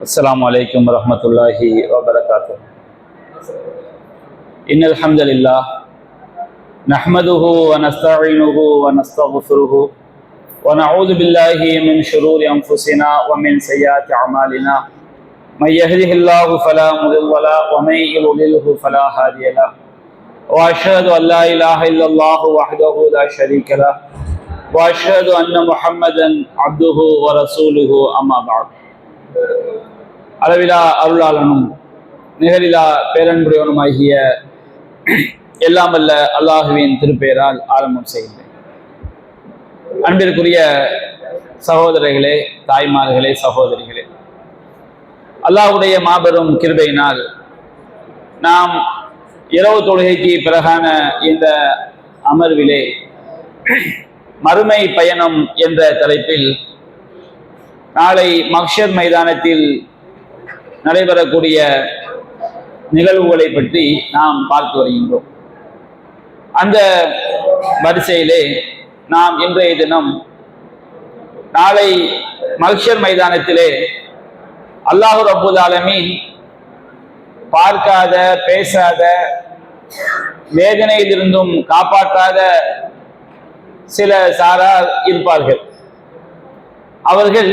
السلام عليكم ورحمة الله وبركاته. إن الحمد لله نحمده ونستعينه ونستغفره ونعوذ بالله من شرور أنفسنا ومن سيئات أعمالنا. من يهده الله فلا مضل له ومن يضلله فلا هادي له. وأشهد أن لا إله إلا الله وحده لا شريك له وأشهد أن محمدا عبده ورسوله أما بعد. அளவிலா அருளாளனும் நிகரிலா பேரன்புடையவனுமாகிய எல்லாம் வல்ல அல்லாஹுவின் திருப்பெயரால் ஆரம்பம் செய்கின்றேன். அன்பிற்குரிய சகோதரர்களே, தாய்மார்களே, சகோதரிகளே, அல்லாஹ்வுடைய மாபெரும் கிருபையினால் நாம் இரவு தொழுகைக்கு பிறகான இந்த அமர்விலே மறுமை பயணம் என்ற தலைப்பில் நாளை மஹ்ஷர் மைதானத்தில் நடைபெறக்கூடிய நிகழ்வுகளை பற்றி நாம் பார்த்து வருகின்றோம். அந்த வரிசையிலே நாம் இன்றைய தினம் நாளை மஹ்ஷர் மைதானத்திலே அல்லாஹ் ரப்புல் ஆலமீன் பார்க்காத, பேசாத, வேதனையிலிருந்தும் காப்பாற்றாத சில சாரார் இருப்பார்கள். அவர்கள்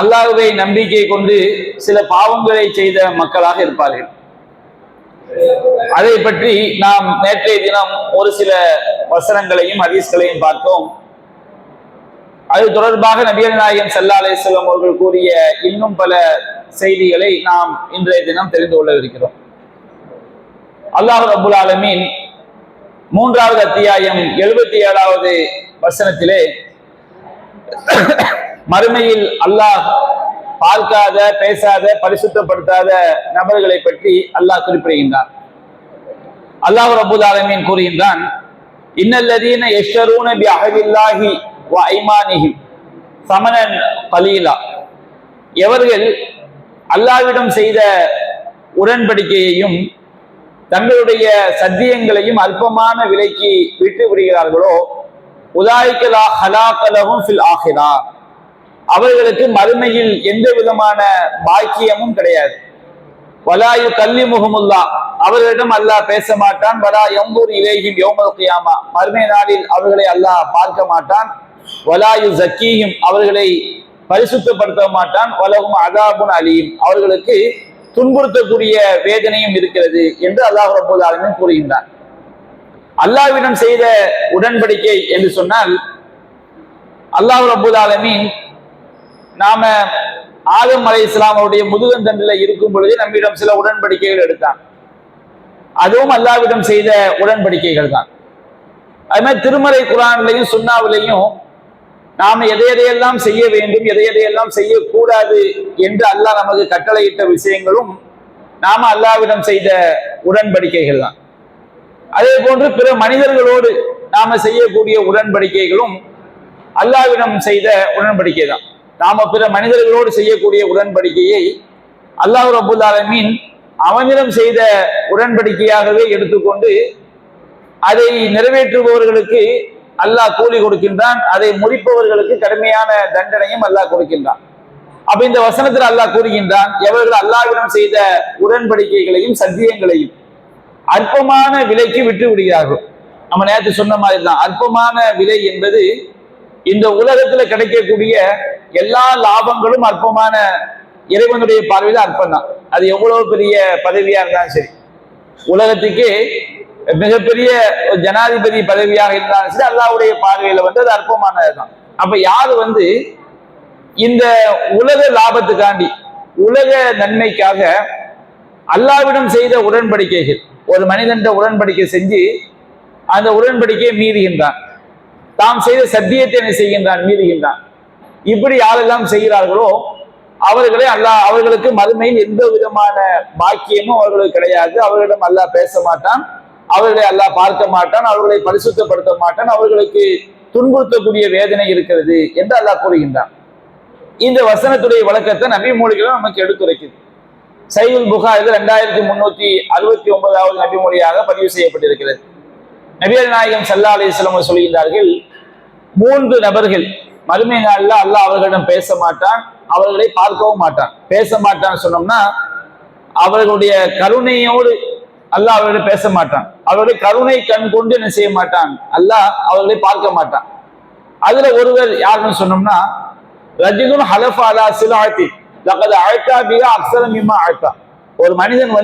அல்லாஹ்வை நம்பிக்கை கொண்டு சில பாவங்களை செய்த மக்களாக இருப்பார்கள். அதை பற்றி நாம் நேற்றைய தினம் ஒரு சில வசனங்களையும் ஹதீஸ்களையும் பார்த்தோம். அது தொடர்பாக நபிகள் நாயகம் ஸல்லல்லாஹு அலைஹி வஸல்லம் அவர்கள் கூறிய இன்னும் பல செய்திகளை நாம் இன்றைய தினம் தெரிந்து கொள்ளவிருக்கிறோம். அல்லாஹ் ரப்புல் ஆலமீன் 3வது அத்தியாயம் 77வது வசனத்திலே மறுமையில் அல்லாஹ் பார்க்காத, பேசாத, பரிசுத்தப்படுத்தாத நபர்களை பற்றி அல்லாஹ் குறிப்பிடுகின்றான். அல்லாஹ் ரப்புல் ஆலமீன் கூறுகின்றான், இன்னல்லதீன யஷ்தரூன பிஅஹதில்லாஹி வ ஐமானிஹிம் ஸமனன் கலீலா. எவர்கள் அல்லாஹ்விடம் செய்த உடன்படிக்கையையும் தங்களுடைய சத்தியங்களையும் அல்பமான விலைக்கு விட்டு விடுகிறார்களோ, உலாயிக லா ஹலாக லஹும் ஃபில் ஆখিরা, அவர்களுக்கு மறுமையில் எந்த விதமான பாக்கியமும் கிடையாது. வலா யுகல்லிமுஹுமுல்லாஹ், அவர்களிடம் அல்லாஹ் பேச மாட்டான். வலா யன்துர் இலைஹிம் யௌமல் கியாமா, மறுமை நாளில் அவர்களை அல்லாஹ் பார்க்க மாட்டான். வலா யுஸக்கீஹிம், அவர்களை பரிசுத்தப்படுத்த மாட்டான். வலஹும் அஸாபுன் அலீம், அவர்களுக்கு துன்புறுத்தக்கூடிய வேதனையும் இருக்கிறது என்று அல்லாஹ் ரப்பல் ஆலமீன் கூறுகின்றான். அல்லாஹ்விடம் செய்த உடன்படிக்கை என்று சொன்னால், அல்லாஹ் ரப்பல் ஆலமீன் நாம ஆதம் அலைஹிஸ்ஸலாம் அவருடைய முதுகந்தண்டில் இருக்கும் பொழுது நம்மிடம் சில உடன்படிக்கைகள் எடுத்தான். அதுவும் அல்லாஹ்விடம் செய்த உடன்படிக்கைகள் தான். அது மாதிரி திருமறை குர்ஆனிலையும் சுன்னாவிலையும் நாம எதையெல்லாம் செய்ய வேண்டும், எதையெல்லாம் செய்யக்கூடாது என்று அல்லாஹ் நமக்கு கட்டளையிட்ட விஷயங்களும் நாம அல்லாஹ்விடம் செய்த உடன்படிக்கைகள் தான். அதே போன்று பிற மனிதர்களோடு நாம செய்யக்கூடிய உடன்படிக்கைகளும் அல்லாஹ்விடம் செய்த உடன்படிக்கை தான். நாம பிற மனிதர்களோடு செய்யக்கூடிய உடன்படிக்கையை அல்லாஹ் ரப்புல் ஆலமீன் அவனிடம் செய்த உடன்படிக்கையாகவே எடுத்துக்கொண்டு அதை நிறைவேற்றுபவர்களுக்கு அல்லாஹ் கூலி கொடுக்கின்றான். அதை முடிப்பவர்களுக்கு கடுமையான தண்டனையும் அல்லாஹ் கொடுக்கின்றான். அப்ப இந்த வசனத்தில் அல்லாஹ் கூறுகின்றான், எவர்கள் அல்லாஹ்விடம் செய்த உடன்படிக்கைகளையும் சத்தியங்களையும் அற்பமான விலைக்கு விட்டு விடுகிறார்கள். நம்ம நேற்று சொன்ன மாதிரி தான், அற்பமான விலை என்பது இந்த உலகத்துல கிடைக்கக்கூடிய எல்லா லாபங்களும் அற்பமான, இறைவனுடைய பார்வையில் அற்பம் தான். அது எவ்வளவு பெரிய பதவியா இருந்தாலும் சரி, உலகத்துக்கு மிகப்பெரிய ஜனாதிபதி பதவியாக இருந்தாலும் சரி, அல்லாஹ்வுடைய பார்வையில அது அற்பமானதுதான். அப்ப யாரு இந்த உலக லாபத்துக்காண்டி, உலக நன்மைக்காக அல்லாஹ்விடம் செய்த உடன்படிக்கைகள், ஒரு மனிதன் உடன்படிக்கை செஞ்சு அந்த உடன்படிக்கையை மீறுகின்றான், தாம் செய்த சத்தியத்தை என்ன செய்கின்றான், மீறுகின்றான். இப்படி யாரெல்லாம் செய்கிறார்களோ அவர்களுக்கு மறுமையில் எந்த விதமான பாக்கியமும் அவர்களுக்கு கிடையாது. அவர்களிடம் அல்லாஹ் பேச மாட்டான், அவர்களை அல்லாஹ் பார்க்க மாட்டான், அவர்களை பரிசுத்தப்படுத்த மாட்டான், அவர்களுக்கு துன்புறுத்தக்கூடிய வேதனை இருக்கிறது என்று அல்லாஹ் கூறுகின்றான். இந்த வசனத்துடைய விளக்கத்தை நபி மொழிகளும் நமக்கு எடுத்துரைக்குது. சஹீஹுல் புகாரில் 2369வது நபி மொழியாக பதிவு செய்யப்பட்டிருக்கிறது. நபிகள் நாயகம் ஸல்லல்லாஹு அலைஹி வஸல்லம் சொல்கின்றார்கள், 3 நபர்கள் மறுமை நாளில் அல்லாஹ் அவர்களிடம் பேச மாட்டான், அவர்களை பார்க்கவும் மாட்டான். பேச மாட்டான்னு சொன்னோம்னா அவர்களுடைய கருணையோடு அல்லாஹ் அவர்களை பேச மாட்டான். அவருடைய கருணை கண் கொண்டு என்ன செய்ய மாட்டான், அல்லாஹ் அவர்களை பார்க்க மாட்டான். அதுல ஒருவர் யாருன்னு சொன்னோம்னா ரஜுலுன் ஹலஃபா அலா சிலாத்தி லகத் அஅதா பிஹா அக்ஸர மிம்மா அஅதா. ஒரு மனிதன்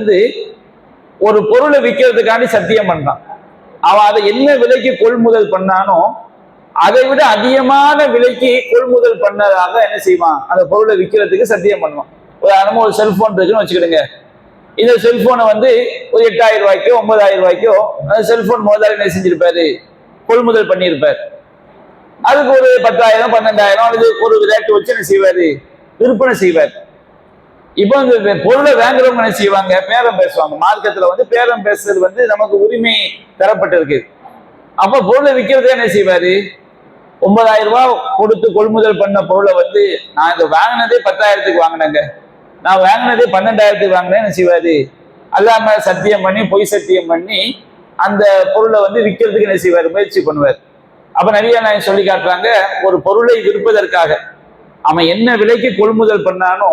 ஒரு பொருளை விற்கிறதுக்காண்டி சத்தியம் பண்றான். அவன் அதை என்ன விலைக்கு கொள்முதல் பண்ணானோ அதை விட அதிகமான விலைக்கு கொள்முதல் பண்ணதாக என்ன செய்வான், அந்த பொருளை விற்கிறதுக்கு சத்தியம் பண்ணுவான். உதாரணமா ஒரு செல்போன் இருக்குன்னு வச்சுக்கிடுங்க. இந்த செல்போனை ஒரு 8000 ரூபாய்க்கோ 9000 ரூபாய்க்கோ அந்த செல்போன் முதலாளி என்ன செஞ்சிருப்பாரு, கொள்முதல் பண்ணியிருப்பார். அதுக்கு ஒரு 10,000 12,000 அது ஒரு ரேட்டு வச்சு என்ன செய்வாரு, விற்பனை செய்வார். இப்போ இந்த பொருளை வாங்குறவங்க என்ன செய்வாங்க, பேரம் பேசுவாங்க. மார்க்கெட்ல பேரம் பேசுறது நமக்கு உரிமை தரப்பட்டிருக்கு. அப்ப பொருளை விற்கிறதே என்ன செய்வாரு, 9,000 ரூபாய் கொடுத்து கொள்முதல் பண்ண பொருளை நான் இதை வாங்கினதே 10,000க்கு வாங்கினேங்க, நான் வாங்கினதே 12,000க்கு வாங்கினேன் என்ன செய்வாரு, அல்லாம சத்தியம் பண்ணி பொய் சத்தியம் பண்ணி அந்த பொருளை விற்கிறதுக்கு என்ன செய்வாரு, முயற்சி பண்ணுவார். அப்ப நபிகள் நாயகம் சொல்லி காட்டுறாங்க, ஒரு பொருளை விற்பதற்காக அவன் என்ன விலைக்கு கொள்முதல் பண்ணானோ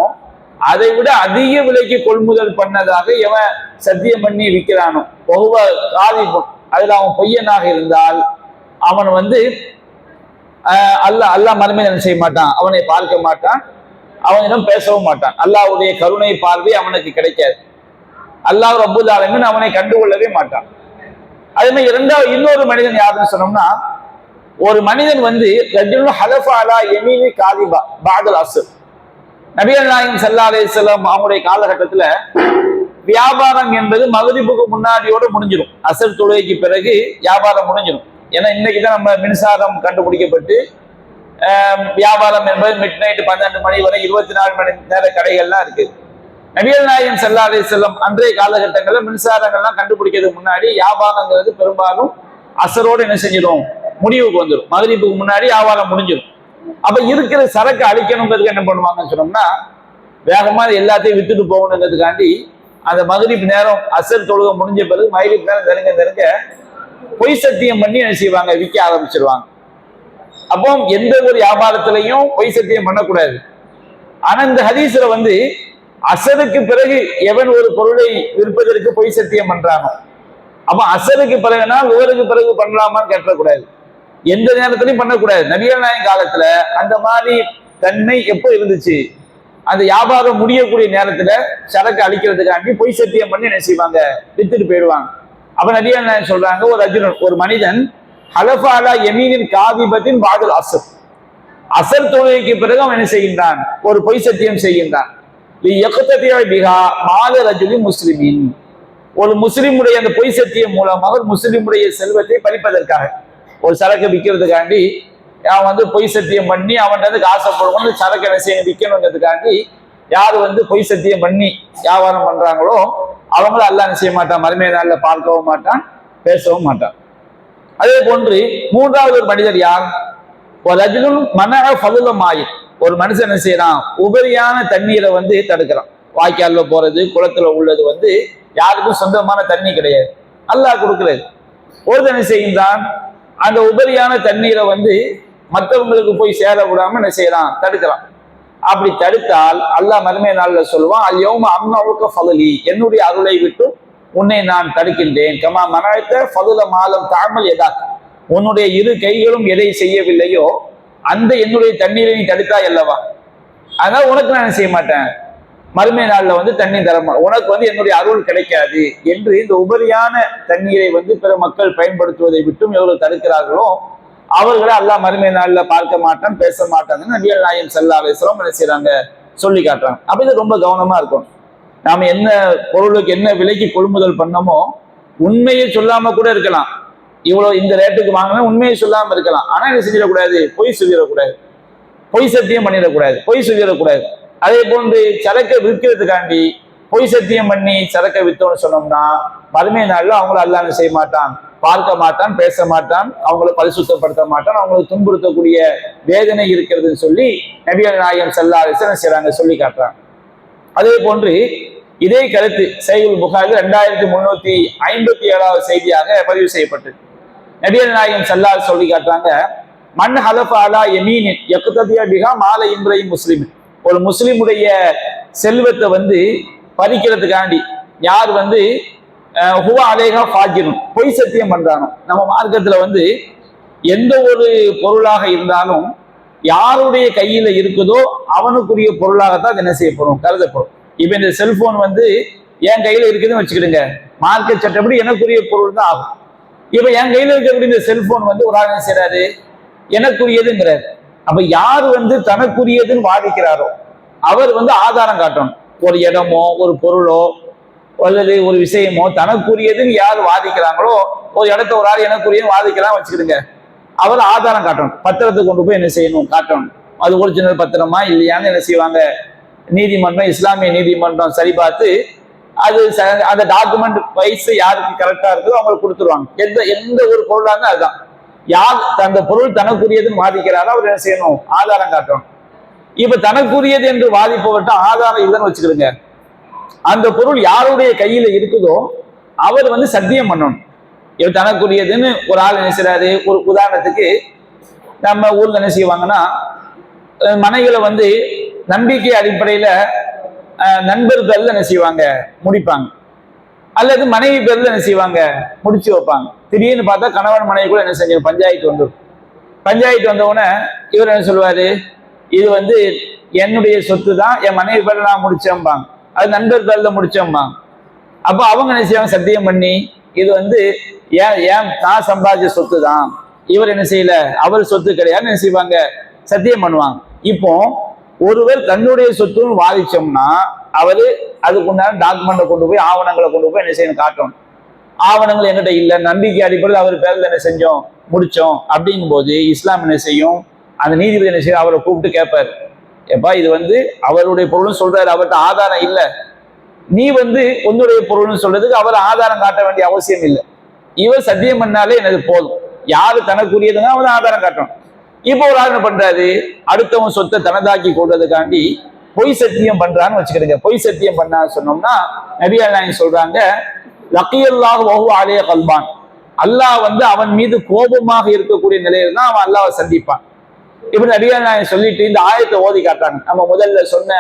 அதை விட அதிக விலைக்கு கொள்முதல் பண்ணதாக எவன் சத்தியம் பண்ணி விற்கிறானோ அதுல அவன் பொய்யனாக இருந்தால் அவன் அல்லாஹ் மறுமையை என்ன செய்ய மாட்டான், அவனை பார்க்க மாட்டான், அவனிடம் பேசவும் மாட்டான். அல்லாஹ்வுடைய கருணை பார்வை அவனுக்கு கிடைக்காது. அல்லாஹ் ரப்பல் ஆலமீன் அவனை கண்டுகொள்ளவே மாட்டான். அதே மாதிரி இன்னொரு மனிதன் யாருன்னு சொன்னோம்னா, ஒரு மனிதன் ரஜுலுன் ஹலஃபா அலா யமீனி காதிபா பஅதல் அஸ்ர். நபிகள் நாயகம் ஸல்லல்லாஹு அலைஹி வஸல்லம் அவங்களுடைய காலகட்டத்துல வியாபாரம் என்பது மக்ரிபுக்கு முன்னாடியோட முடிஞ்சிடும். அசர் தொழுகைக்கு பிறகு வியாபாரம் முடிஞ்சிடும். ஏன்னா இன்னைக்குதான் நம்ம மின்சாரம் கண்டுபிடிக்கப்பட்டு வியாபாரம் என்பது மிட் நைட் 12 மணி வரை 24 மணி நேர கடைகள்லாம் இருக்கு. நபிகள் நாயகம் ஸல்லல்லாஹு அலைஹி வஸல்லம் அன்றைய காலகட்டங்கள்ல மின்சாரங்கள்லாம் கண்டுபிடிக்கிறதுக்கு முன்னாடி வியாபாரங்கிறது பெரும்பாலும் அசரோடு என்ன செஞ்சிடும், முடிவுக்கு வந்துடும். மக்ரிபுக்கு முன்னாடி வியாபாரம் முடிஞ்சிடும். அப்ப இருக்கிற சரக்கு அழிக்கணுங்கிறதுக்கு என்ன பண்ணுவாங்கன்னு சொன்னோம்னா, வேகமா எல்லாத்தையும் வித்துட்டு போகணுங்கிறதுக்காண்டி அந்த மக்ரிப் நேரம் அசர் தொழுகை முடிஞ்ச பிறகு மக்ரிப் நேரம் நெருங்க பொய் சத்தியம் பண்ணி என்ன செய்வாங்க, விற்க ஆரம்பிச்சிருவாங்க. அப்போ எந்த ஒரு வியாபாரத்திலையும் பொய் சத்தியம் பண்ணக்கூடாது. ஆனா இந்த ஹதீஸ்ல அசருக்கு பிறகு எவன் ஒரு பொருளை விற்பதற்கு பொய் சத்தியம் பண்றானோ, அப்ப அசருக்கு பிறகுனா ஒவ்வொருக்கு பிறகு பண்ணலாமான்னு கேட்கக்கூடாது, எந்த நேரத்திலையும் பண்ணக்கூடாது. நபிகள் நாயகம் காலத்துல அந்த மாதிரி தன்மை எப்போ இருந்துச்சு, அந்த வியாபாரம் முடியக்கூடிய நேரத்துல சரக்கு அழிக்கிறதுக்காண்டி பொய் சத்தியம் பண்ணி என்ன செய்வாங்க, வித்துட்டு போயிடுவாங்க. அப்ப நபிகள் நாயகம் சொல்றாங்க, ஒரு மனிதன் ஹலஃபா அலா யமீனின் காதிபத்தின் பஅதல் அஸ்ர், அசர் தொழுகைக்கு பிறகு அவன் என்ன செய்கின்றான், ஒரு பொய் சத்தியம் செய்கின்றான். முஸ்லிமின், ஒரு முஸ்லிமுடைய அந்த பொய் சத்தியம் மூலமாக ஒரு முஸ்லிமுடைய செல்வத்தை பறிப்பதற்காக, ஒரு சரக்கு விற்கிறதுக்காண்டி அவன் பொய் சத்தியம் பண்ணி அவன் காசை போடணும், சரக்கு என்ன செய்ய விற்கணுங்கிறதுக்காண்டி யாரு பொய் சத்தியம் பண்ணி வியாபாரம் பண்றாங்களோ அவங்களும் அல்லாஹ் என்ன செய்ய மாட்டான், மறுமை நாள்ல பார்க்கவும் மாட்டான், பேசவும் மாட்டான். அதே போன்று மூன்றாவது ஒரு மனிதர் யார், ஒரு ரஜுலுன் மனஅ ஃபதுல மாயின், ஒரு மனுஷன் என்ன செய்யறான், உபரியான தண்ணீரை தடுக்கிறான். வாய்க்கால்ல போறது, குளத்துல உள்ளது யாருக்கும் சொந்தமான தண்ணி கிடையாது, அல்லாஹ் கொடுக்கிறது. ஒருத்தன் என்ன செய்கின்றான், அந்த உபரியான தண்ணீரை மற்றவங்களுக்கு போய் சேர விடாம என்ன செய்யறான், தடுக்கிறான். அப்படி தடுத்தால் அல்லாஹ் மறுமை நாள்ல சொல்லுவான், அல்யௌம அம்னஉக ஃபதுலி, என்னுடைய அருளை விட்டு உன்னை நான் தடுக்கின்றேன். கமா மனஅத்த ஃபதுல மாலம் தஅமல் யதாக், உன்னுடைய இரு கைகளும் எதை செய்யவில்லையோ அந்த என்னுடைய தண்ணீரை நீ தடுத்தாய் அல்லவா, அதனால உனக்கு நான் என்ன செய்ய மாட்டேன், மறுமை நாள்ல தண்ணி தரமா, உனக்கு என்னுடைய அருள் கிடைக்காது என்று இந்த உபரியான தண்ணீரை பிற மக்கள் பயன்படுத்துவதை விட்டும் எவ்வளவு தடுக்கிறார்களோ அவர்களை அல்லாஹ் மறுமை நாள்ல பார்க்க மாட்டான், பேச மாட்டாங்கன்னு நபிகள் நாயகம் ஸல்லல்லாஹு அலைஹி வஸல்லம் என்ன செய்யறாங்க, சொல்லி காட்டுறாங்க. அப்ப இது ரொம்ப கவனமா இருக்கும். நாம என்ன பொருளுக்கு என்ன விலைக்கு கொள்முதல் பண்ணமோ உண்மையை சொல்லாம கூட இருக்கலாம், இவ்வளவு இந்த ரேட்டுக்கு வாங்கினா உண்மையை சொல்லாம இருக்கலாம். ஆனா என்ன செஞ்சிடக்கூடாது, பொய் சொல்லிடக்கூடாது, பொய் சத்தியம் பண்ணிடக்கூடாது, பொய் சொல்லிடக்கூடாது. அதே போன்று சரக்கை விற்கிறதுக்காண்டி பொய் சத்தியம் பண்ணி சரக்கை வித்தோன்னு சொன்னோம்னா மறுமை நாள்ல அவங்கள அல்லாஹ் செய்ய மாட்டான், பார்க்க மாட்டான், பேச மாட்டான், அவங்கள பரிசுத்தப்படுத்த மாட்டான், அவங்களுக்கு துன்புறுத்தக்கூடிய வேதனை இருக்கிறதுன்னு சொல்லி நபிகள் நாயகம் ஸல்லல்லாஹு அலைஹி வஸல்லம் செய்றாங்க, சொல்லி காட்டுறாங்க. அதே போன்று இதே கருத்து சஹீஹுல் புகாரி 2357வது செய்தியாக பதிவு செய்யப்பட்டது. நபிகள் நாயகம் ஸல்லல்லாஹு அலைஹி சொல்லி காட்டுறாங்க, மன் ஹலஃப அலா யமீனின் யக்ததிய பிஹா மால இம்ரையின் முஸ்லிமின், ஒரு முஸ்லிமுடைய செல்வத்தை வந்து பறிக்கிறதுக்காண்டி யார் வந்து ஹுவா அலேஹா ஃபாஜிரும் பொய் சத்தியம் பண்றானோ, நம்ம மார்க்கத்துல வந்து எந்த ஒரு பொருளாக இருந்தாலும் யாருடைய கையில இருக்குதோ அவனுக்குரிய பொருளாகத்தான் என்ன செய்யப்படும், கருதப்படும். இப்ப இந்த செல்போன் வந்து என் கையில இருக்குதுன்னு வச்சுக்கிடுங்க, மார்க்கெட் சட்டப்படி எனக்குரிய பொருள் தான் ஆகும். இப்ப என் கையில இருக்கக்கூடிய இந்த செல்போன் வந்து ஒரு ஆள் என்ன செய்யறாரு, எனக்குரியதுங்கிறாரு. அப்ப யார் வந்து தனக்குரியதுன்னு வாதிக்கிறாரோ அவர் வந்து ஆதாரம் காட்டணும். ஒரு இடமோ ஒரு பொருளோ அல்லது ஒரு விஷயமோ தனக்குரியதுன்னு யார் வாதிக்கிறாங்களோ, ஒரு இடத்த ஒரு ஆள் எனக்குரியன்னு வாதிக்கலாம் வச்சுக்கிடுங்க, அவர் ஆதாரம் காட்டணும். பத்திரத்தை கொண்டு போய் என்ன செய்யணும், காட்டணும். அது ஒரிஜினல் பத்திரமா இல்லையான்னு என்ன செய்வாங்க, நீதிமன்றம், இஸ்லாமிய நீதிமன்றம் சரி பார்த்து அது அந்த டாக்குமெண்ட் வைஸ் யாருக்கு கரெக்டா இருக்குதோ அவங்களுக்கு கொடுத்துருவாங்க. எந்த ஒரு பொருளா இருந்தா அதுதான். யார் அந்த பொருள் தனக்குரியதுன்னு வாதிக்கிறாரோ அவர் என்ன செய்யணும், ஆதாரம் காட்டணும். இப்ப தனக்குரியது என்று வாதிப்பவர்கிட்ட ஆதாரம் இல்லைன்னு வச்சுக்கிடுங்க, அந்த பொருள் யாருடைய கையில இருக்குதோ அவர் வந்து சத்தியம் பண்ணணும். இப்ப தனக்குரியதுன்னு ஒரு ஆள் என்ன செய்யறாரு, ஒரு உதாரணத்துக்கு நம்ம ஊர்ல என்ன செய்வாங்கன்னா, மனைகளை வந்து நம்பிக்கை அடிப்படையில நண்பர் பேர்ல என்ன செய்வாங்க, முடிப்பாங்க. அல்லது மனைவி பேர்ல என்ன செய்வாங்க, முடிச்சு வைப்பாங்க. திடீர்னு பார்த்தா கணவன் மனைவி கூட என்ன செஞ்சு பஞ்சாயத்து வந்துடும். பஞ்சாயத்து வந்தவுடனே இவர் என்ன சொல்லுவாரு, இது வந்து என்னுடைய சொத்து தான், என் மனைவி பேர்ல நான் முடிச்சேன்பாங்க, அது நண்பர் பேர்ல முடிச்சேன்பாங்க. அப்போ அவங்க என்ன செய்வாங்க, சத்தியம் பண்ணி இது வந்து ஏன் நான் சம்பாதிச்ச சொத்து தான், இவர் என்ன செய்யல அவர் சொத்து கிடையாதுன்னு என்ன செய்வாங்க, சத்தியம் பண்ணுவாங்க. இப்போ ஒருவர் தன்னுடைய சொத்துன்னு வாதிச்சோம்னா அவரு அதுக்குண்டான டாக்குமெண்ட்டை கொண்டு போய் ஆவணங்களை கொண்டு போய் என்ன செய்யணும், காட்டணும். ஆவணங்கள் என்கிட்ட இல்லை, நம்பிக்கை அடிப்படையில் அவர் பேர்ல என்ன செஞ்சோம், முடிச்சோம் அப்படிங்கும் போது இஸ்லாம் என்ன செய்யும், அந்த நீதிபதி என்ன செய்யும், அவரை கூப்பிட்டு கேட்பாரு, எப்பா இது வந்து அவருடைய பொருள்னு சொல்றாரு, அவர்கிட்ட ஆதாரம் இல்லை, நீ வந்து உன்னுடைய பொருள்னு சொல்றதுக்கு அவர் ஆதாரம் காட்ட வேண்டிய அவசியம் இல்லை, இவர் சத்தியம் பண்ணாலே எனக்கு போதும், யாரு தனக்குரியதுன்னா அவர் ஆதாரம் காட்டணும். இப்போ ஒரு ஆள் என்ன பண்றாரு, அடுத்தவன் சொத்தை தனதாக்கி கொள்றதுக்காண்டி பொய் சத்தியம் பண்றான்னு வச்சுக்கிடுங்க. பொய் சத்தியம் பண்ணா சொன்னோம்னா நபிகள் நாயகம் சொல்றாங்க, லக்கியல்லாஹு வஹு அலைஹி கல்பான், அல்லாஹ் வந்து அவன் மீது கோபமாக இருக்கக்கூடிய நிலையில தான் அவன் அல்லாஹ்வை சந்திப்பான். இப்படி நபிகள் நாயகம் சொல்லிட்டு இந்த ஆயத்தை ஓதி காட்டாங்க. நம்ம முதல்ல சொன்ன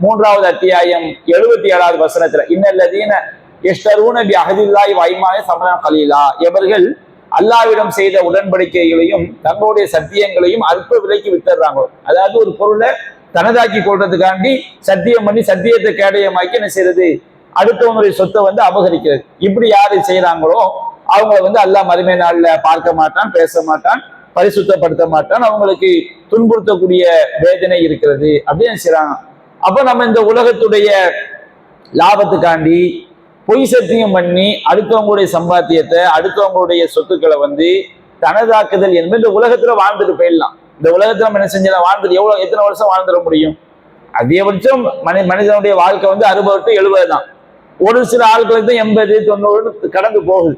3வது அத்தியாயம் 77வது வசனத்துல, இன்னல்லதீன யஷ்தரூன பி அஹதில்லாஹி வ ஐமானி ஸமனன் கலீலா, எவர்கள் அல்லாஹ்விடம் செய்த உடன்படிக்கைகளையும் தங்களுடைய சத்தியங்களையும் அல்ப விலைக்கு வித்துறாங்க. அதாவது ஒரு பொருளை தனதாக்கி கொள்றதுக்காண்டி சத்தியம் பண்ணி சத்தியத்தை கேடயமாக்கி என்ன செய்யறது, அடுத்தவனுடைய சொத்தை வந்து அபகரிக்கிறது. இப்படி யாரு செய்யறாங்களோ அவங்களை வந்து அல்லாஹ் மறுமை நாள்ல பார்க்க மாட்டான், பேச மாட்டான், பரிசுத்தப்படுத்த மாட்டான், அவங்களுக்கு துன்புறுத்தக்கூடிய வேதனை இருக்கிறது அப்படின்னு செய்யறாங்க. அப்ப நம்ம இந்த உலகத்துடைய லாபத்துக்காண்டி பொய் சத்தியம் பண்ணி அடுத்தவங்களுடைய சம்பாத்தியத்தை, அடுத்தவங்களுடைய சொத்துக்களை வந்து தனதாக்குதல் என்பது இந்த உலகத்துல வாழ்ந்துட்டு போயிடலாம். இந்த உலகத்துல நம்ம என்ன செஞ்சா வாழ்ந்துட்டு எத்தனை வருஷம் வாழ்ந்துட முடியும், அதிகபட்சம் மனிதனுடைய வாழ்க்கை வந்து 60 to 70 தான். ஒரு சில ஆட்களுக்கு தான் 80, 90 கடந்து போகுது.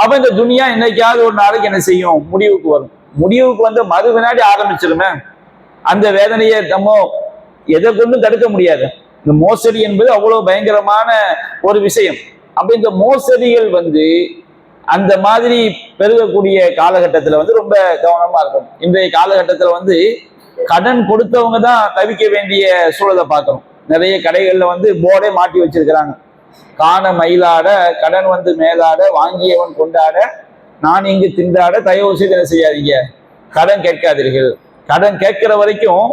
அப்ப இந்த துனியா என்னைக்காவது ஒரு நாளைக்கு என்ன செய்யும், முடிவுக்கு வரும். முடிவுக்கு வந்து மறு வினாடி ஆரம்பிச்சிருமே, அந்த வேதனையை நம்ம எதை கொண்டும் தடுக்க முடியாது. இந்த மோசடி என்பது அவ்வளவு பயங்கரமான ஒரு விஷயம். அப்ப இந்த மோசடிகள் வந்து அந்த மாதிரி பெருகக்கூடிய காலகட்டத்துல வந்து ரொம்ப கவனமா இருக்கும். இன்றைய காலகட்டத்துல வந்து கடன் கொடுத்தவங்க தான் தவிக்க வேண்டிய சூழலை பார்க்கணும். நிறைய கடைகள்ல வந்து போர்டே மாட்டி வச்சிருக்கிறாங்க, காண மயிலாட கடன் வந்து மேலாட வாங்கியவன் கொண்டாட நான் இங்கு திண்டாட தயவு செய்து என்ன செய்யாதீங்க, கடன் கேட்காதீர்கள். கடன் கேட்கிற வரைக்கும்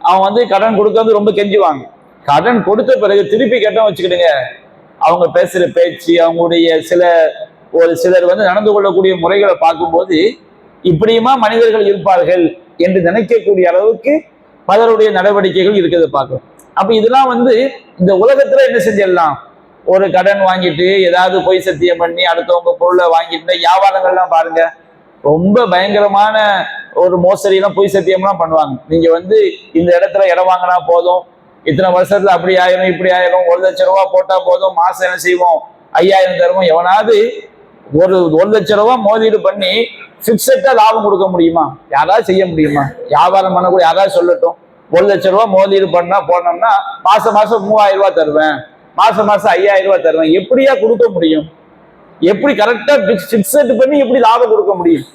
அவன் வந்து கடன் கொடுக்க வந்து ரொம்ப கெஞ்சுவாங்க. கடன் கொடுத்த பிறகு திருப்பி கேட்டோம் வச்சுக்கிடுங்க, அவங்க பேசுற பேச்சு, அவங்களுடைய சிலர் வந்து நடந்து கொள்ளக்கூடிய முறைகளை பார்க்கும்போது இப்படியுமா மனிதர்கள் இருப்பார்கள் என்று நினைக்கக்கூடிய அளவுக்கு பலருடைய நடவடிக்கைகள் இருக்கிறத பார்க்கணும். அப்ப இதெல்லாம் வந்து இந்த உலகத்துல என்ன செஞ்சிடலாம், ஒரு கடன் வாங்கிட்டு ஏதாவது பொய் சத்தியம் பண்ணி அடுத்தவங்க பொருளை வாங்கிட்டு வியாபாரங்கள்லாம் பாருங்க, ரொம்ப பயங்கரமான ஒரு மோசடியெல்லாம் பொய் சத்தியம்லாம் பண்ணுவாங்க. நீங்க வந்து இந்த இடத்துல இடம் வாங்கினா போதும், இத்தனை வருஷத்துல அப்படி ஆயிரும் இப்படி ஆயிரும், 1 லட்சம் ரூபாய் போட்டா போதும், மாசம் என்ன செய்வோம் 5000 தருவோம். எவனாவது ஒரு 1 லட்சம் ரூபாய் முதலீடு பண்ணி பிக்ஸட்டா லாபம் கொடுக்க முடியுமா, யாராவது செய்ய முடியுமா? வியாபாரம் பண்ணக்கூடிய யாராவது சொல்லட்டும், 1 லட்சம் ரூபாய் முதலீடு போனோம்னா மாசம் 3000 ரூபாய் தருவேன், மாசம் 5000 ரூபாய் தருவேன், எப்படியா கொடுக்க முடியும்? எப்படி கரெக்டா பிக்ஸட் பண்ணி எப்படி லாபம் கொடுக்க முடியும்?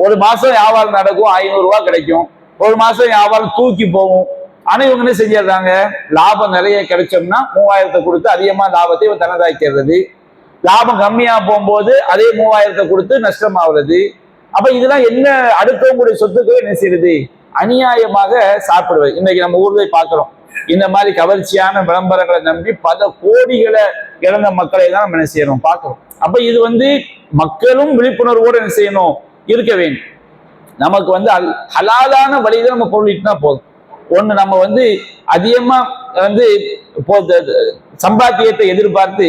ஒரு மாசம் வியாபாரம் நடக்கும், 500 ரூபாய் கிடைக்கும், ஒரு மாசம் வியாபாரம் தூக்கி போகும், ஆனா இவங்க என்ன செஞ்சிடறாங்க, லாபம் நிறைய கிடைச்சோம்னா 3000 கொடுத்து அதிகமா லாபத்தை இவன் தனதாக்கிறது, லாபம் கம்மியா போகும்போது அதே 3000 கொடுத்து நஷ்டமாகிறது. அப்ப இதெல்லாம் என்ன, அடுத்தவங்களுடைய சொத்துக்களை என்ன செய்யுது, அநியாயமாக சாப்பிடுவது. இன்னைக்கு நம்ம ஊர்ல பார்க்கிறோம், இந்த மாதிரி கவர்ச்சியான விளம்பரங்களை நம்பி பல கோடிகளை இழந்த மக்களை தான் நம்ம என்ன செய்யணும், பார்க்கிறோம். அப்ப இது மக்களும் விழிப்புணர்வோடு என்ன செய்யணும், இருக்க வேண்டும். நமக்கு ஹலாலான வழியில நம்ம பொருளிட்டுனா போதும். ஒண்ணு நம்ம அதிகமா சம்பாத்தியத்தை எதிர்பார்த்து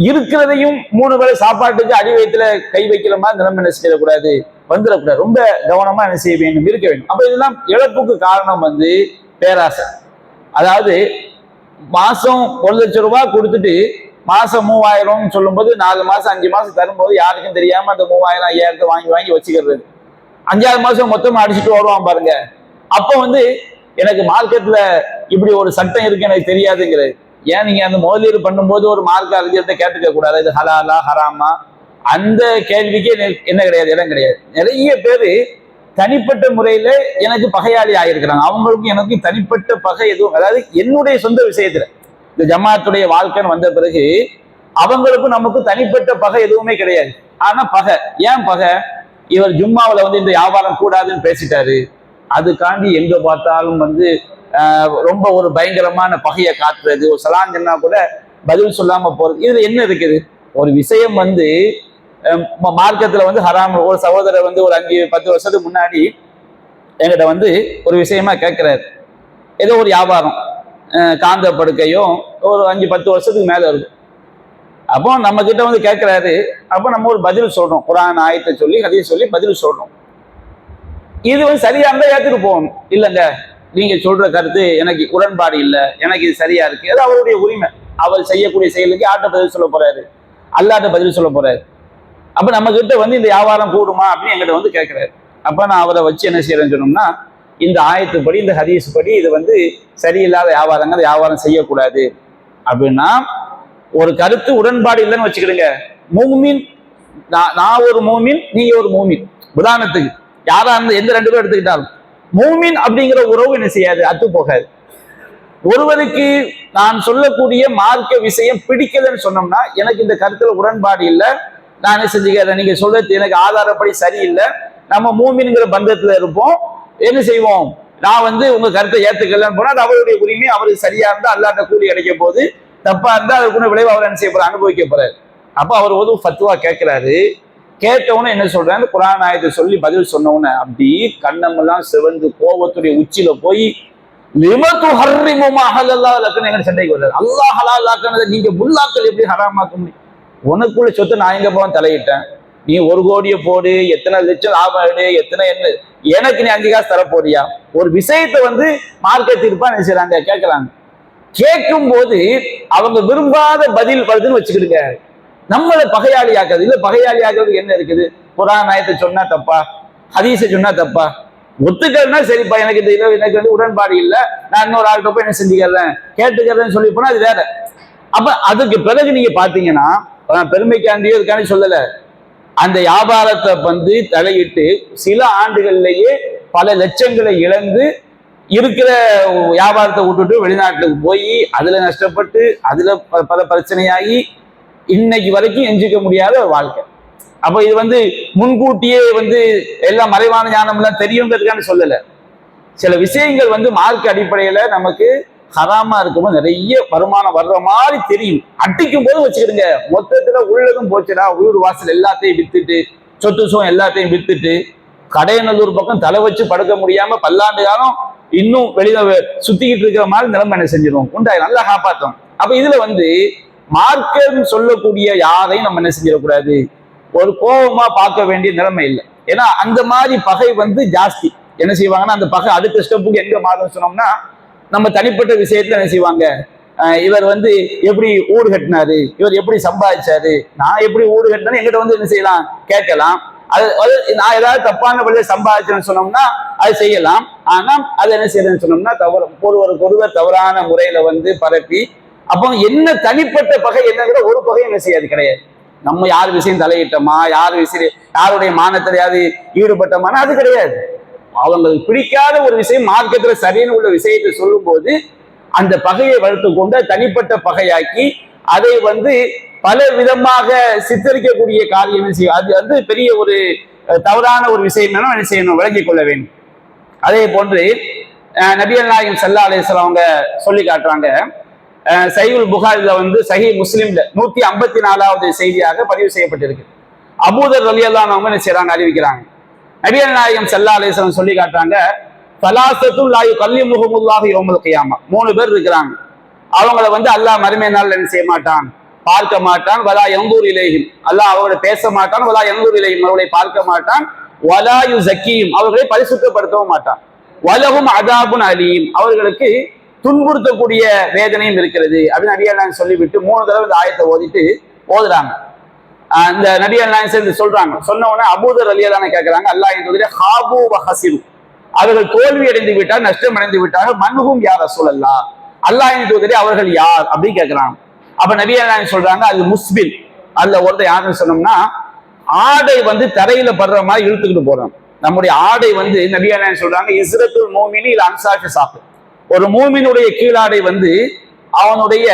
இருக்கிறதையும் 3 வேளை சாப்பாட்டுக்கு அடி வயிற்றுல கை வைக்கிற மாதிரி நிலைமை என்ன செய்யக்கூடாது, வந்துடக்கூடாது. ரொம்ப கவனமா என்ன செய்ய வேண்டும், இருக்க வேண்டும். அப்ப இதெல்லாம் இழப்புக்கு காரணம் பேராசை. அதாவது மாசம் 1 லட்சம் ரூபாய் கொடுத்துட்டு மாசம் 3000 சொல்லும் போது 4 மாசம் 5 மாசம் தரும்போது யாருக்கும் தெரியாம அந்த 3000 5000 வாங்கி வாங்கி வச்சுக்கிறது. 5ஆவது மாசம் மொத்தமா அடிச்சுட்டு வருவான் பாருங்க. அப்ப எனக்கு மார்க்கெட்ல இப்படி ஒரு சட்டம் இருக்கு எனக்கு தெரியாதுங்கிறது. ஏன் நீங்க அந்த முதலீடு பண்ணும்போது ஒரு மார்க்க அறிஞர்கிட்ட கேட்டுக்க கூடாது, இது ஹலாலா ஹராமா? அந்த கேள்விக்கே என்ன கிடையாது, இடம் கிடையாது. நிறைய பேரு தனிப்பட்ட முறையில எனக்கு பகையாளி ஆயிருக்கிறாங்க. அவங்களுக்கும் எனக்கும் தனிப்பட்ட பகை எதுவும், அதாவது என்னுடைய சொந்த விஷயத்துல இந்த ஜமாத்துடைய வாழ்க்கைன்னு வந்த பிறகு அவங்களுக்கும் நமக்கும் தனிப்பட்ட பகை எதுவுமே கிடையாது. ஆனா பகை, ஏன் பகை? இவர் ஜும்மாவில இந்த வியாபாரம் கூடாதுன்னு பேசிட்டாரு, அதுக்காண்டி எங்க பார்த்தாலும் ரொம்ப ஒரு பயங்கரமான பகையை காட்டுறது, ஒரு சலான் சொன்னா கூட பதில் சொல்லாம போறது. இதுல என்ன இருக்குது? ஒரு விஷயம் மார்க்கத்துல ஹராம். ஒரு சகோதரர் ஒரு 5-10 வருஷத்துக்கு முன்னாடி என்கிட்ட ஒரு விஷயமா கேட்கிறாரு. ஏதோ ஒரு வியாபாரம், காந்த படுக்கையும் ஒரு 5-10 வருஷத்துக்கு மேல இருக்கும். அப்போ நம்ம கிட்ட கேட்கிறாரு. அப்போ நம்ம ஒரு பதில் சொல்றோம், குர்ஆன் ஆயத்தை சொல்லி ஹதீஸ் சொல்லி பதில் சொல்றோம். இது சரியா இருந்தா ஏத்துட்டு போகணும். இல்லைங்க, நீங்க சொல்ற கருத்து எனக்கு உடன்பாடு இல்லை, எனக்கு இது சரியா இருக்கு, அது அவருடைய உரிமை. அவர் செய்யக்கூடிய செயலுக்கு யார்கிட்ட பதில் சொல்ல போறாரு? அல்லாஹ்ட்ட பதில் சொல்ல போறாரு. அப்ப நம்ம கிட்ட இந்த வியாபாரம் கூடுமா அப்படின்னு என்கிட்ட கேட்கிறாரு. அப்ப நான் அவரை வச்சு என்ன செய்யறேன்னு சொன்னோம்னா, இந்த ஆயத்துப்படி இந்த ஹதீஸ் படி இது சரியில்லாத வியாபாரங்கள், வியாபாரம் செய்யக்கூடாது அப்படின்னா, ஒரு கருத்து உடன்பாடு இல்லைன்னு வச்சுக்கிடுங்க. மூமின், நான் ஒரு மூமின், நீங்க ஒரு மூமின். உதாரணத்துக்கு யாரா இருந்து எந்த 2 பேரும் எடுத்துக்கிட்டாலும் மூமின் அப்படிங்கிற உறவு என்ன செய்யாது, அத்து போகாது. ஒருவருக்கு நான் சொல்லக்கூடிய மார்க்க விஷயம் பிடிக்கலன்னு சொன்னோம்னா, எனக்கு இந்த கருத்துல உடன்பாடு இல்லை, நான் என்ன செஞ்சுக்கிறேன், நீங்க சொல்றது எனக்கு ஆதாரப்படி சரியில்லை, நம்ம மூமின்ங்கிற பந்தத்துல இருப்போம், என்ன செய்வோம், நான் உங்க கருத்தை ஏத்துக்கலன்னு போனா அது அவருடைய உரிமை. அவருக்கு சரியா இருந்தா அல்லாஹ்ட்ட கூலி கிடைக்க போகுது, தப்பா இருந்தா அதுக்குள்ள விளைவு அவர் என்ன செய்ய போறாரு, அனுபவிக்க போறாரு. அப்ப அவர் ஃபத்வா கேட்கிறாரு. கேட்டவன என்ன சொல்றாரு, குர்ஆன் ஆயத்தை சொல்லி பதில் சொன்னவன அப்படி கண்ணமெல்லாம் சிவந்து கோபத்துடைய உச்சியில போய் லிமது ஹர்ரிமு மா ஹலல்லாஹு லக்கும் எங்க சண்டைக்கு வர்றாரு. அல்லாஹ் ஹலால் ஆக்குனதை நீங்க புல்லாக்கள் எப்படி ஹராமாக்க முடியும்? உனக்குள்ள சொத்து நான் எங்க போவேன் தலையிட்டேன், நீ 1 கோடியை போடு, எத்தனை லட்சம் லாபம் எடு, எத்தனை என்ன எனக்கு நீ 5 காசு தர போறியா? ஒரு விஷயத்தை மார்க்கெட் தீர்ப்பா என்ன செய்யறாங்க, கேட்கறாங்க. கேட்கும் போது அவங்க விரும்பாத பதில் வருதுன்னு வச்சுக்கிடுங்க, நம்மளை பகையாளி ஆக்குறது. இல்ல, பகையாளி ஆக்குறதுக்கு என்ன இருக்குது? குர்ஆன் ஆயத்தை சொன்னா தப்பா, ஹதீஸை சொன்னா தப்பா? ஒத்துக்கிறதுனா சரிப்பா, எனக்கு எனக்கு உடன்பாடு இல்லை, நான் இன்னொரு ஆள்கிட்ட போய் என்ன செஞ்சுக்கிறேன், கேட்டுக்கிறேன்னு சொல்லி போனா அது வேற. அப்ப அதுக்கு பிறகு நீங்க பாத்தீங்கன்னா, பெருமைக்காண்டியோ இதுக்காண்டி சொல்லல, அந்த வியாபாரத்தை தலையிட்டு சில ஆண்டுகள்லேயே பல லட்சங்களை இழந்து இருக்கிற வியாபாரத்தை விட்டுட்டு வெளிநாட்டுக்கு போய் அதுல நஷ்டப்பட்டு அதுல பல பிரச்சனையாகி இன்னைக்கு வரைக்கும் எஞ்சிக்க முடியாத ஒரு வாழ்க்கை. அப்ப இது முன்கூட்டியே எல்லாம் மறைவான ஞானம் எல்லாம் தெரியுங்கிறதுக்கான சொல்லல. சில விஷயங்கள் மார்க் அடிப்படையில நமக்கு ஹராமா இருக்கும்போது நிறைய வருமானம் வர்ற மாதிரி தெரியும். அட்டிக்கும் போது வச்சுக்கிடுங்க, மொத்தத்துல உள்ளதும் போச்சுடா, வீடு வாசல் எல்லாத்தையும் வித்துட்டு, சொத்து சுகம் எல்லாத்தையும் வித்துட்டு, கடையநல்லூர் பக்கம் தலை வச்சு படுக்க முடியாம பல்லாண்டு காலம் இன்னும் வெளியில சுத்திக்கிட்டு இருக்கிற மாதிரி நிலைமை என்ன செஞ்சிடும், உண்டாய் நல்லா காப்பாற்றும். அப்ப இதுல மார்க்கம் சொல்லக்கூடிய யாரையும் நம்ம என்ன செஞ்சிடக்கூடாது, ஒரு கோபமா பார்க்க வேண்டிய நிலைமை இல்லை. ஏன்னா அந்த மாதிரி பகை ஜாஸ்தி. என்ன செய்வாங்கன்னா, அந்த பகை அடுத்த ஸ்டெப்புக்கு எங்க மாறும் சொன்னோம்னா, நம்ம தனிப்பட்ட விஷயத்துல என்ன செய்வாங்க, இவர் எப்படி ஊடு கட்டினாரு, இவர் எப்படி சம்பாதிச்சாரு, நான் எப்படி ஊடு கட்டினேன்னு எங்கிட்ட என்ன செய்யலாம், கேட்கலாம். அது நான் ஏதாவது தப்பான வழியை சம்பாதிச்சேன்னு சொன்னோம்னா அது செய்யலாம். ஆனா அது என்ன செய்யறதுன்னு சொன்னோம்னா ஒருவர் தவறான முறையில பரப்பி, அப்போ என்ன தனிப்பட்ட பகை என்னங்கிற ஒரு பகை என்ன செய்யாது, கிடையாது. நம்ம யார் விஷயம் தலையிட்டோமா, யாருடைய மானத்திலையாவது ஈடுபட்டோமானா அது கிடையாது. அவங்களுக்கு பிடிக்காத ஒரு விஷயம் மார்க்கத்துல சரின்னு உள்ள விஷயத்தை சொல்லும் போது அந்த பகையை வளர்த்து கொண்டு தனிப்பட்ட பகையாக்கி அதை பல விதமாக சித்தரிக்கக்கூடிய காரியம் செய்யும். அது பெரிய ஒரு தவறான ஒரு விஷயம் என்ன செய்யணும், விளங்கிக் கொள்ள வேண்டும். அதே போன்று நபிகள் நாயகம் ஸல்லல்லாஹு அலைஹி வஸல்லம் அவங்க சொல்லி காட்டுறாங்க. சஹீஹுல் புகாரில சஹீஹ் முஸ்லிம்ல 154வது செய்தியாக பதிவு செய்யப்பட்டிருக்கு. அபூதர் ரலியல்லாஹு அன்ஹு என்ன செய்றாங்க, அறிவிக்கிறாங்க. நபிகள் நாயகம் ஸல்லல்லாஹு அலைஹி வஸல்லம் சொல்லி காட்டுறாங்க, ஸலாஸத்துல் லா யுகல்லிமுஹுமுல்லாஹு யௌமல் கியாமா. 3 பேர் இருக்கிறாங்க, அவங்கள அல்லாஹ் மறுமை நாள் என்ன செய்ய மாட்டான், பார்க்க மாட்டான். வலா யன்துர் இலைஹிம், அல்லாஹ் அவர்களை பேச மாட்டான். வலா யன்துர் இலைஹிம், அவர்களை பார்க்க மாட்டான். வலா யுஸக்கீஹிம், அவர்களை பரிசுத்தப்படுத்தவும் மாட்டான். வலஹும் அஸாபுன் அலீம், அவர்களுக்கு துன்புறுத்தக்கூடிய வேதனையும் இருக்கிறது அப்படின்னு நபிகள் நாயகம் சொல்லிவிட்டு 3 தடவை இந்த ஆயத்தை ஓதுறாங்க. இந்த நபிகள் நாயகம் சொல்றாங்க. சொன்ன உடனே அபூதர் ரலியல்லாஹு அன்ஹு கேட்கிறாங்க, அல்லாஹ்வின் தூதரே, ஹாபு வ ஹஸிரு, அவர்கள் தோல்வி அடைந்து விட்டார், நஷ்டம் அடைந்து விட்டார்கள். மன்ஹும் யா ரசூலல்லாஹ், அல்லாஹ்வின் தூதரே அவர்கள் யார் அப்படின்னு கேட்கிறாங்க. அப்ப நபிகள் நாயகம் சொல்றாங்க, அது முஸ்பில். அதுல ஒருத்தர் யாருன்னு சொன்னோம்னா, ஆடை தரையில படுற மாதிரி இழுத்துக்கிட்டு போறான். நம்முடைய ஆடை நபிகள் நாயகம் சொல்றாங்க, இஸ்ரத்துல் மூமினி இல் அன்சாஃபி சாஃபி, ஒரு மூமினுடைய கீழாடை அவனுடைய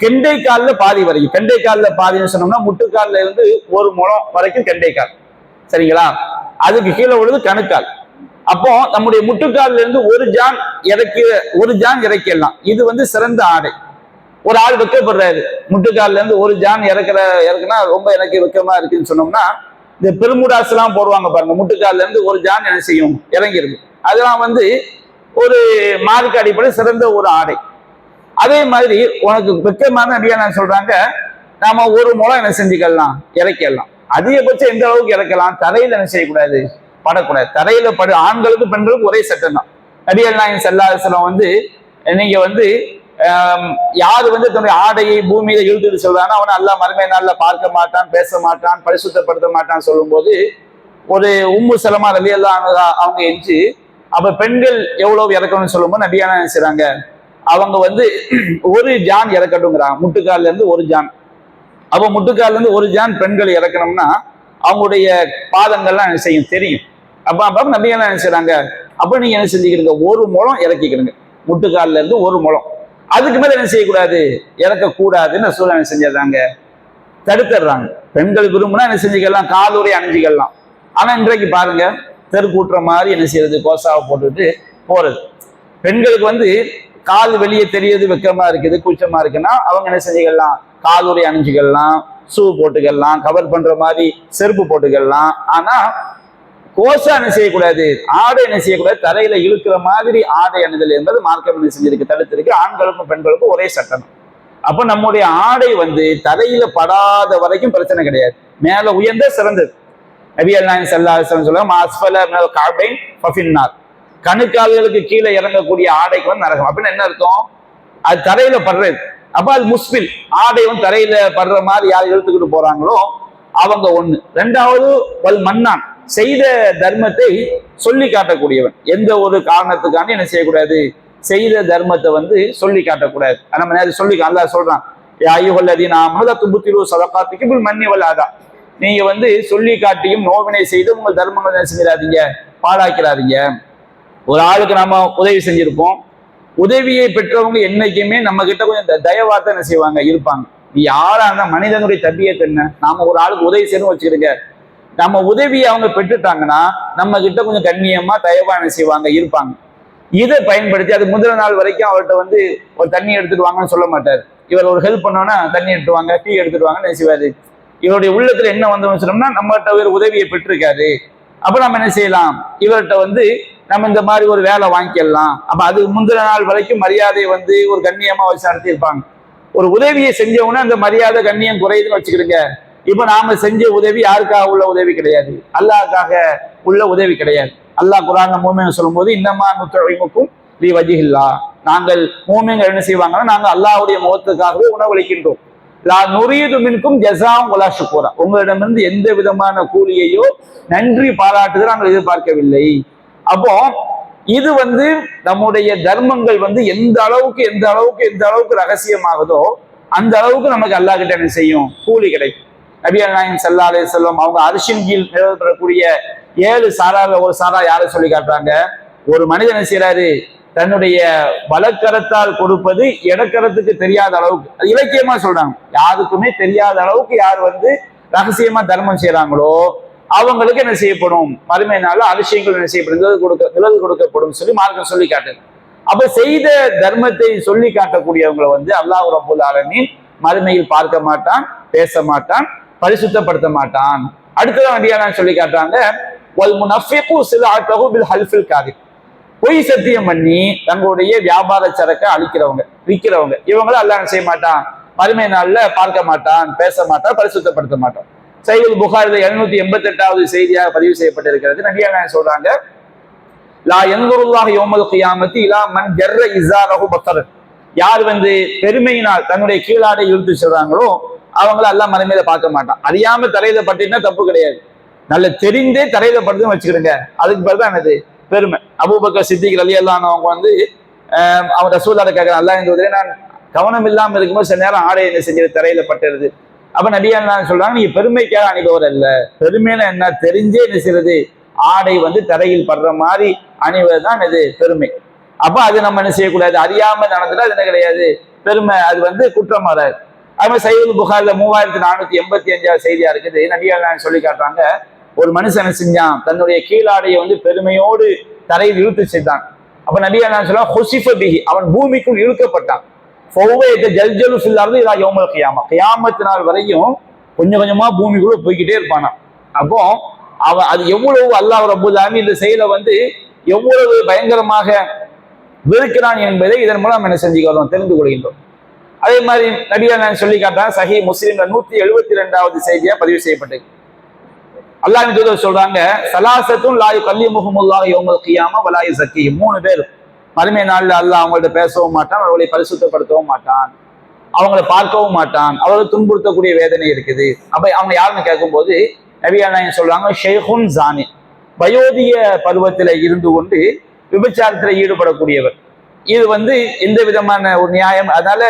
கெண்டை காலில் பாதி வரைக்கும். கெண்டை காலில் பாதின்னு சொன்னோம்னா முட்டுக்காலில் இருந்து 1 முழம் வரைக்கும் கெண்டை கால், சரிங்களா? அதுக்கு கீழே உள்ளது கணுக்கால். அப்போ நம்முடைய முட்டுக்காலில் இருந்து ஒரு ஜான் இறக்கிடலாம். இது சிறந்த ஆடை. ஒரு ஆள் வெக்கப்படுறாரு, முட்டுக்காலில் இருந்து ஒரு ஜான் இறக்குனா ரொம்ப எனக்கு வெக்கமா இருக்குன்னு சொன்னோம்னா, இந்த பெருமுடாஸ் எல்லாம் போடுவாங்க பாருங்க, முட்டுக்காலில் இருந்து ஒரு ஜான் என்ன செய்யும், இறங்கிருக்கு. அதெல்லாம் ஒரு மார்க்க அடிப்படை சிறந்த ஒரு ஆடை. அதே மாதிரி உனக்கு வெக்கமான நபிகள் சொல்றாங்க, நாம 1 முழம் என்ன செஞ்சுக்கலாம், இறக்கிடலாம். அதிகபட்சம் எந்த அளவுக்கு இறக்கலாம், தரையில என்ன செய்யக்கூடாது, படக்கூடாது. தரையில ஆண்களுக்கு பெண்களுக்கு ஒரே சட்டம் தான். நபிகள் நாயகம் ஸல்லல்லாஹு அலைஹி வஸல்லம் நீங்க யாரு தன்னுடைய ஆடையை பூமியில இழுத்துட்டு சொல்றாங்க, அவனை அல்லாஹ் மறுமை நாள்ல பார்க்க மாட்டான், பேச மாட்டான், பரிசுத்தப்படுத்த மாட்டான் சொல்லும் போது ஒரு உம்மு சலமா ரலியல்லாஹு அன்ஹா அவங்க எஞ்சி, அப்ப பெண்கள் எவ்வளவு இறக்கணும்னு சொல்லும்போது நபியான என்ன செய்றாங்க, அவங்க 1 ஜான் இறக்கட்டும்ங்கிறாங்க, முட்டுக்கால்ல இருந்து 1 ஜான். அப்ப முட்டுக்கால்ல இருந்து 1 ஜான் பெண்கள் இறக்கணும்னா அவங்களுடைய பாதங்கள்லாம் என்ன செய்யும், தெரியும். அப்ப நபியான என்ன செய்றாங்க, அப்ப நீங்க என்ன செஞ்சுக்கிறீங்க, 1 முழம் இறக்கிக்கிறீங்க, முட்டுக்கால்ல இருந்து 1 முழம். அதுக்கு மேல என்ன செய்யக்கூடாது, இறக்கக்கூடாதுன்னு சூழ்நிலை செஞ்சிடறாங்க, தடுத்துடுறாங்க. பெண்கள் விரும்புனா என்ன செஞ்சுக்கலாம், காலுரை அணிஞ்சிக்கலாம். ஆனா இன்றைக்கு பாருங்க, தெருக்கூட்டுற மாதிரி என்ன செய்யறது, கோசாவை போட்டுட்டு போறது. பெண்களுக்கு கால் வெளியே தெரியுது, வெக்கமா இருக்குது, கூச்சமா இருக்குன்னா அவங்க என்ன செஞ்சுக்கலாம், காலுரை அணிஞ்சிக்கலாம், ஷூ போட்டுக்கலாம், கவர் பண்ற மாதிரி செருப்பு போட்டுக்கலாம். ஆனா கோசா என்ன செய்யக்கூடாது, ஆடை என்ன செய்யக்கூடாது, தரையில இழுக்கிற மாதிரி ஆடை அணிதல் என்பது மார்க்கம் என்ன செஞ்சிருக்கு, தடுத்திருக்கு. ஆண்களுக்கும் பெண்களுக்கும் ஒரே சட்டம். அப்ப நம்முடைய ஆடை தரையில படாத வரைக்கும் பிரச்சனை கிடையாது, மேல உயர்ந்த சிறந்தது. நபிகள் நாயகம் ஸல்லல்லாஹு அலைஹி வஸல்லம் சொல்லுவாங்க, மாஸ்ஃபல மினல் கஅபைன் ஃபஃபின்னார், கணுக்கால்களுக்கு கீழே இறங்கக்கூடிய ஆடைக்கு நரகம். அப்படின்னு என்ன அர்த்தம், அது தரையில படுறது. அப்ப அது முஸ்பில், ஆடை தரையில படுற மாதிரி யார் இழுத்துக்கிட்டு போறாங்களோ அவங்க 1. 2வது வல் மன்னான், செய்த தர்மத்தை சொல்லி காட்டக்கூடியவன். எந்த ஒரு காரணத்துக்காண்டி என்ன செய்யக்கூடாது, செய்த தர்மத்தை சொல்லி காட்டக்கூடாது. நம்ம நேரம் சொல்லி அல்லாஹ் சொல்றான், யா அய்யுஹல்லதீன ஆமனூ லா துப்திலூ ஸதகாத்திக்கும் பில் மன்னி வல் அதா, நீங்க சொல்லி காட்டியும் நோவினை செய்து உங்கள் தர்மங்கள் என்ன செஞ்சிடாதீங்க, பாழாக்கிறாதீங்க. ஒரு ஆளுக்கு நாம உதவி செஞ்சிருப்போம், உதவியை பெற்றவங்க என்னைக்குமே நம்ம கிட்ட கொஞ்சம் தயவாத்தான் என்ன செய்வாங்க, இருப்பாங்க. நீ யாரா இருந்தா மனிதனுடைய தபியத் என்ன, நாம ஒரு ஆளுக்கு உதவி செய்யணும் வச்சுக்கிடுங்க, நம்ம உதவியை அவங்க பெற்றுட்டாங்கன்னா நம்ம கிட்ட கொஞ்சம் கண்ணியமா தயவா என்ன செய்வாங்க, இருப்பாங்க. இதை பயன்படுத்தி அது முதல் நாள் வரைக்கும் அவர்கிட்ட ஒரு தண்ணி எடுத்துட்டு வாங்கன்னு சொல்ல மாட்டார். இவர் ஒரு ஹெல்ப் பண்ணோன்னா தண்ணி எடுத்து வாங்க, டீ எடுத்துட்டு வாங்கன்னு என்ன செய்வாரு. இவருடைய உள்ளத்துல என்ன சொன்னோம்னா, நம்மகிட்ட ஒரு உதவியை பெற்றிருக்காரு, அப்ப நம்ம என்ன செய்யலாம், இவர்கிட்ட நம்ம இந்த மாதிரி ஒரு வேலை வாங்கிக்கலாம். அப்ப அது முந்தின நாள் வரைக்கும் மரியாதை ஒரு கண்ணியமா வச்சு நடத்தியிருப்பாங்க. ஒரு உதவியை செஞ்சவங்கன்னா அந்த மரியாதை கண்ணியம் குறையுதுன்னு வச்சுக்கிடுங்க. இப்ப நாம செஞ்ச உதவி யாருக்காக உள்ள உதவி கிடையாது, அல்லாஹ்க்காக உள்ள உதவி கிடையாது. அல்லாஹ் குர்ஆன்ல மூமின் சொல்லும் போது, இன்னமா நுத்இமுக்கும் லிவஜ்ஹில்லாஹ், நாங்கள் மூமின்கள் என்ன செய்வாங்கன்னா, நாங்கள் அல்லாஹ்வுடைய முகத்துக்காகவே உணவளிக்கின்றோம். லா நுரீது மின்கும் ஜஸாஅன் வலா ஷுக்கூரா, உங்களிடமிருந்து எந்த விதமான கூலியையோ நன்றி பாராட்டுதல் நாங்கள் எதிர்பார்க்கவில்லை. அப்போ இது நம்முடைய தர்மங்கள் எந்த அளவுக்கு ரகசியமாகுதோ அந்த அளவுக்கு நமக்கு அல்லாஹ் கிட்ட என்ன செய்யும், கூலி கிடைக்கும். நபிகள் நாயகம் ஸல்லல்லாஹு அலைஹி வஸல்லம் அவங்க அரிசின் கீழ் நிலவரக்கூடிய 7 சாரால ஒரு சாரா யாரை சொல்லி காட்டுறாங்க? ஒரு மனிதன் என்ன செய்யறாரு, தன்னுடைய வலக்கரத்தால் கொடுப்பது இடக்கரத்துக்கு தெரியாத அளவுக்கு, அது இலக்கியமா சொல்றாங்க, யாருக்குமே தெரியாத அளவுக்கு யார் வந்து ரகசியமா தர்மம் செய்யறாங்களோ அவங்களுக்கு என்ன செய்யப்படும், மறுமை நாள்ல அரிசியங்கள் என்ன செய்யப்படும், நிழல் கொடுக்கப்படும் சொல்லி மார்க்கம் சொல்லி காட்டுது. அப்ப செய்த தர்மத்தை சொல்லி காட்டக்கூடியவங்களை வந்து அல்லாஹ் ரப்பல் ஆலமீன் மறுமையில் பார்க்க மாட்டான், பேச மாட்டான், பரிசுத்தப்படுத்த மாட்டான். அடுத்ததான் நபியான் சொல்லி காட்டுறாங்க, வல் முனஃபிகு சிலஅத்தஹு பில் ஹல்ஃபில் காதிப், பொய் சத்தியம் பண்ணி தங்களுடைய வியாபார சரக்கை அழிக்கிறவங்க, விற்கிறவங்க, இவங்கள அல்லாஹ் செய்ய மாட்டான், மறுமை நாள்ல பார்க்க மாட்டான், பேச மாட்டான், பரிசுத்தப்படுத்த மாட்டான். சஹீஹுல் புகாரில 788வது செய்தியாக பதிவு செய்யப்பட்டிருக்கிறது. நபியான் சொல்றாங்க, லா யன்துருல்லாஹு யௌமல் கியாமத்தி இலா மன் ஜர்ர இஸாரஹு பஸர், யார் வந்து பெருமையினால் தன்னுடைய கீழாடை இழுத்து சொல்றாங்களோ அவங்கள அல்லாஹ் மறுமையில பார்க்க மாட்டான். அறியாம தரையில பட்டுனா தப்பு கிடையாது, நல்ல தெரிந்தே தரையில படுதுன்னு வச்சுக்கிடுங்க, அதுக்கு பேர் தான் என்னது, பெருமை. அபூபக்கர் சித்திக் ரலியல்லாஹு அன்ஹு அவங்க வந்து அவங்க ரசூலுல்லாஹ் கேட்கறாங்க, அல்லாஹ் இந்த உதவி நான் கவனம் இல்லாம இருக்கும்போது சில நேரம் ஆடை என்ன செஞ்சது தரையில பட்டுறது. அப்ப நபியான் சொல்றாங்க, நீங்க பெருமைக்காக அணிபவர் அல்ல, பெருமையில என்ன தெரிஞ்சே என்ன செய்யறது, ஆடை வந்து தரையில் படுற மாதிரி அணிவது தான் இது பெருமை. அப்ப அது நம்ம என்ன செய்யக்கூடாது, அறியாம நடந்துட்டா அது என்ன கிடையாது, பெருமை, அது வந்து குற்றம் வராது. அது மாதிரி சஹீஹுல் புகாரில 3485வது செய்தியா இருக்குது. நபியான் சொல்லி காட்டுறாங்க, ஒரு மனுஷன் என்ன செஞ்சான், தன்னுடைய கீழாடையை வந்து பெருமையோடு தரையில் இழுத்து செய்தான். அப்ப நபியான் சொல்ல ஹுசிஃப பிஹி, அவன் பூமிக்குள் இழுக்கப்பட்டான். ஜல்ஜலு ஃபில் அர்தி இலா யௌமல் கியாமா, கியாமத் நாள் வரையும் கொஞ்சம் கொஞ்சமா பூமிக்குள்ள போய்கிட்டே இருப்பானா. அப்போ அவன் அது எவ்வளவு அல்லாஹ் ரப்பல் ஆலமீன் இந்த செயலை வந்து எவ்வளவு பயங்கரமாக வெறுக்கிறான் என்பதை இதன் மூலம் என்ன செஞ்சுக்கிறோம், தெரிந்து கொள்கின்றோம். அதே மாதிரி நபியான் சொல்லி காட்டாங்க, சஹீஹ் முஸ்லிம்ல 172வது செய்தியா பதிவு செய்யப்பட்டது. அல்லாஹ்வின் தூதர் சொல்றாங்க, சலாசத்துன் லா யுகல்லிமுஹுமுல்லாஹு யௌமல் கியாமா வலா யுஸக்கிஹிம், 3 பேர் மறுமை நாள்ல அல்லாஹ் அவங்கள்ட்ட பேசவும் மாட்டான், அவர்களை பரிசுத்தப்படுத்தவும் மாட்டான், அவங்களை பார்க்கவும் மாட்டான், அவர்களை துன்புறுத்தக்கூடிய வேதனை இருக்குது. அப்ப அவங்க யாருன்னு கேட்கும்போது நபியான் சொல்றாங்க, ஷைஹுன் ஜானி, வயோதிக பருவத்தில இருந்து கொண்டு விபச்சாரத்தில் ஈடுபடக்கூடியவர். இது வந்து எந்த விதமான ஒரு நியாயம், அதனால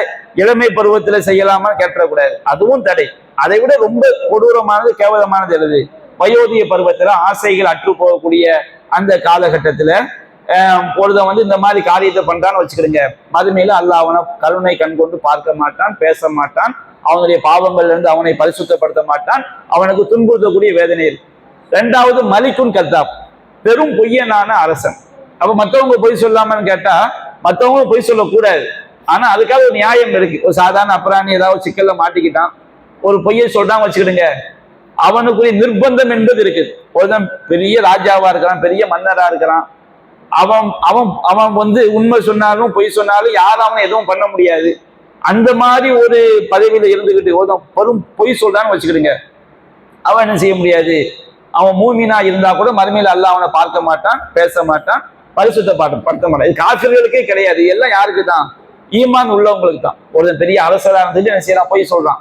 இளமை பருவத்துல செய்யலாமா கேட்டக்கூடாது, அதுவும் தடை. அதை விட ரொம்ப கொடூரமானது கேவலமானது எழுது, வயோதிக பருவத்துல ஆசைகள் அற்று போகக்கூடிய அந்த காலகட்டத்துல பொழுத வந்து இந்த மாதிரி காரியத்தை பண்றான்னு வச்சுக்கிடுங்க, மறுமையில அல்லாஹ் அவனை கருணை கண் கொண்டு பார்க்க மாட்டான், பேச மாட்டான், அவனுடைய பாவங்கள்ல இருந்து அவனை பரிசுத்தப்படுத்த மாட்டான், அவனுக்கு துன்புறுத்தக்கூடிய வேதனை இருக்கு. 2வது மலிக்குன் கத்தாப், பெரும் பொய்யனான அரசன். அப்ப மற்றவங்க பொய் சொல்லாமன்னு கேட்டா மற்றவங்க பொய் சொல்லக்கூடாது, ஆனா அதுக்காக ஒரு நியாயம் இருக்கு. ஒரு சாதாரண அப்புறாணி ஏதாவது சிக்கல்ல மாட்டிக்கிட்டான், ஒரு பொய்யை சொல்றான்னு வச்சுக்கிடுங்க, அவனுக்குரிய நிர்பந்தம் என்பது இருக்குது. ஒருத்தன் பெரிய ராஜாவா இருக்கிறான், பெரிய மன்னரா இருக்கிறான், அவன் அவன் அவன் வந்து உண்மை சொன்னாலும் பொய் சொன்னாலும் யாரும் அவனை எதுவும் பண்ண முடியாது. அந்த மாதிரி ஒரு பதவியில இருந்துகிட்டு ஒருத்தன் பெரும் பொய் சொல்றான்னு வச்சுக்கிடுங்க, அவன் என்ன செய்ய முடியாது, அவன் மூமினா இருந்தா கூட மறுமையில அல்லாஹ் அவனை பார்க்க மாட்டான், பேச மாட்டான், பரிசுத்தப்படுத்த மாட்டான். இது காஃபிர்களுக்கே கிடையாது, எல்லாம் யாருக்கு தான், ஈமான் உள்ளவங்களுக்கு தான். ஒருத்தன் பெரிய அரசரா இருந்துட்டு என்ன செய்யறான், பொய் சொல்றான்.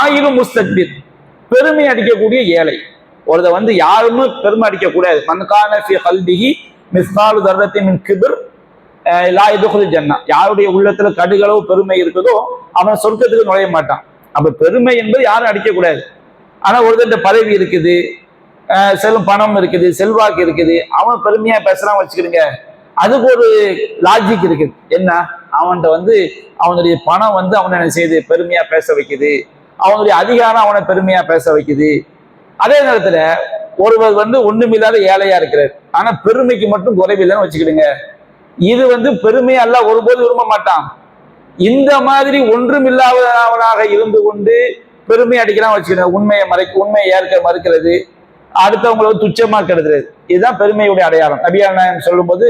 ஆயிரம் முஸ்தக்பிர், பெருமை அடிக்கக்கூடிய ஏழை. ஒருத்தன் வந்து யாருமே பெருமை அடிக்க கூடாது. மன்கான ஃபி கல்பிஹி மிஸ்காலு தர்ரத்தின் மின் கிப்ர் லா யதுகுல் ஜன்னா, யாருடைய உள்ளத்துல கடுகளவு பெருமை இருக்குதோ அவன் சொர்க்கத்துக்கு நுழைய மாட்டான். அப்ப பெருமை என்பது யாரும் அடிக்கக்கூடாது. ஆனா ஒருத்தன் பதவி இருக்குது, செல்வம் பணம் இருக்குது, செல்வாக்கு இருக்குது, அவன் பெருமையா பேசலாம் வச்சுக்கிடுங்க, அதுக்கு ஒரு லாஜிக் இருக்குது. என்ன, அவன்கிட்ட வந்து அவனுடைய பணம் வந்து அவனை என்ன செய்யுது, பெருமையா பேச வைக்குது, அவனுடைய அதிகாரம் அவனை பெருமையா பேச வைக்குது. அதே நேரத்துல ஒருவர் வந்து ஒண்ணுமில்லாத ஏழையா இருக்கிறார், ஆனா பெருமைக்கு மட்டும் குறைவில்லைன்னு வச்சுக்கிடுங்க, இது வந்து பெருமையை அல்லாஹ் ஒருபோது விரும்ப மாட்டான். இந்த மாதிரி ஒன்றுமில்லாதவனாக இருந்து கொண்டு பெருமை அடிக்கலாம் வச்சுக்கிடுங்க, உண்மையை ஏற்க மறுக்கிறது, அடுத்தவங்களை துச்சமா கருதுறது, இதுதான் பெருமையுடைய அடையாளம். நபிகள் நாயகம் சொல்லும் போது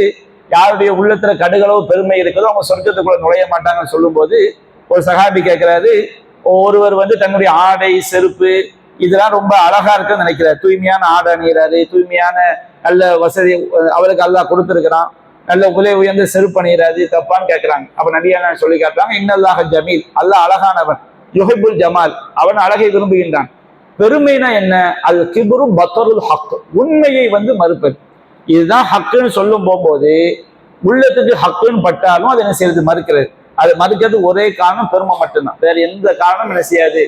யாருடைய உள்ளத்துல கடுகளவு பெருமை இருக்குதோ அவங்க சொர்க்கத்துக்குள்ள நுழைய மாட்டாங்கன்னு சொல்லும் போது ஒரு சஹாபி கேட்கிறாரு, ஒருவர் வந்து தன்னுடைய ஆடை செருப்பு இதெல்லாம் ரொம்ப அழகா இருக்குன்னு நினைக்கிறார், தூய்மையான ஆடை அணிகிறாரு, தூய்மையான நல்ல வசதி அவருக்கு அல்லாஹ் கொடுத்துருக்கிறான், நல்ல உலை உயர்ந்த செருப்பு அணிகிறாரு, தப்பான்னு கேட்கிறாங்க. அப்ப நபியான சொல்லி காட்டுறாங்க, இன்னல்லாஹ ஜமீல், அல்லாஹ் அழகானவன், யுஹிப்புல் ஜமால், அவன் அழகை விரும்புகின்றான். பெருமைனா என்ன, அது கிபுரு பத்தருல் ஹக், உண்மையை வந்து மறுப்பது. இதுதான் ஹக்குன்னு சொல்லும் போகும்போது உள்ளத்துக்கு ஹக்குன்னு பட்டாலும் அது என்ன செய்யறது, மறுக்கிறது. அது மறுக்கிறது ஒரே காரணம் பெருமை மட்டும்தான், வேற எந்த காரணம் என்ன செய்யாது,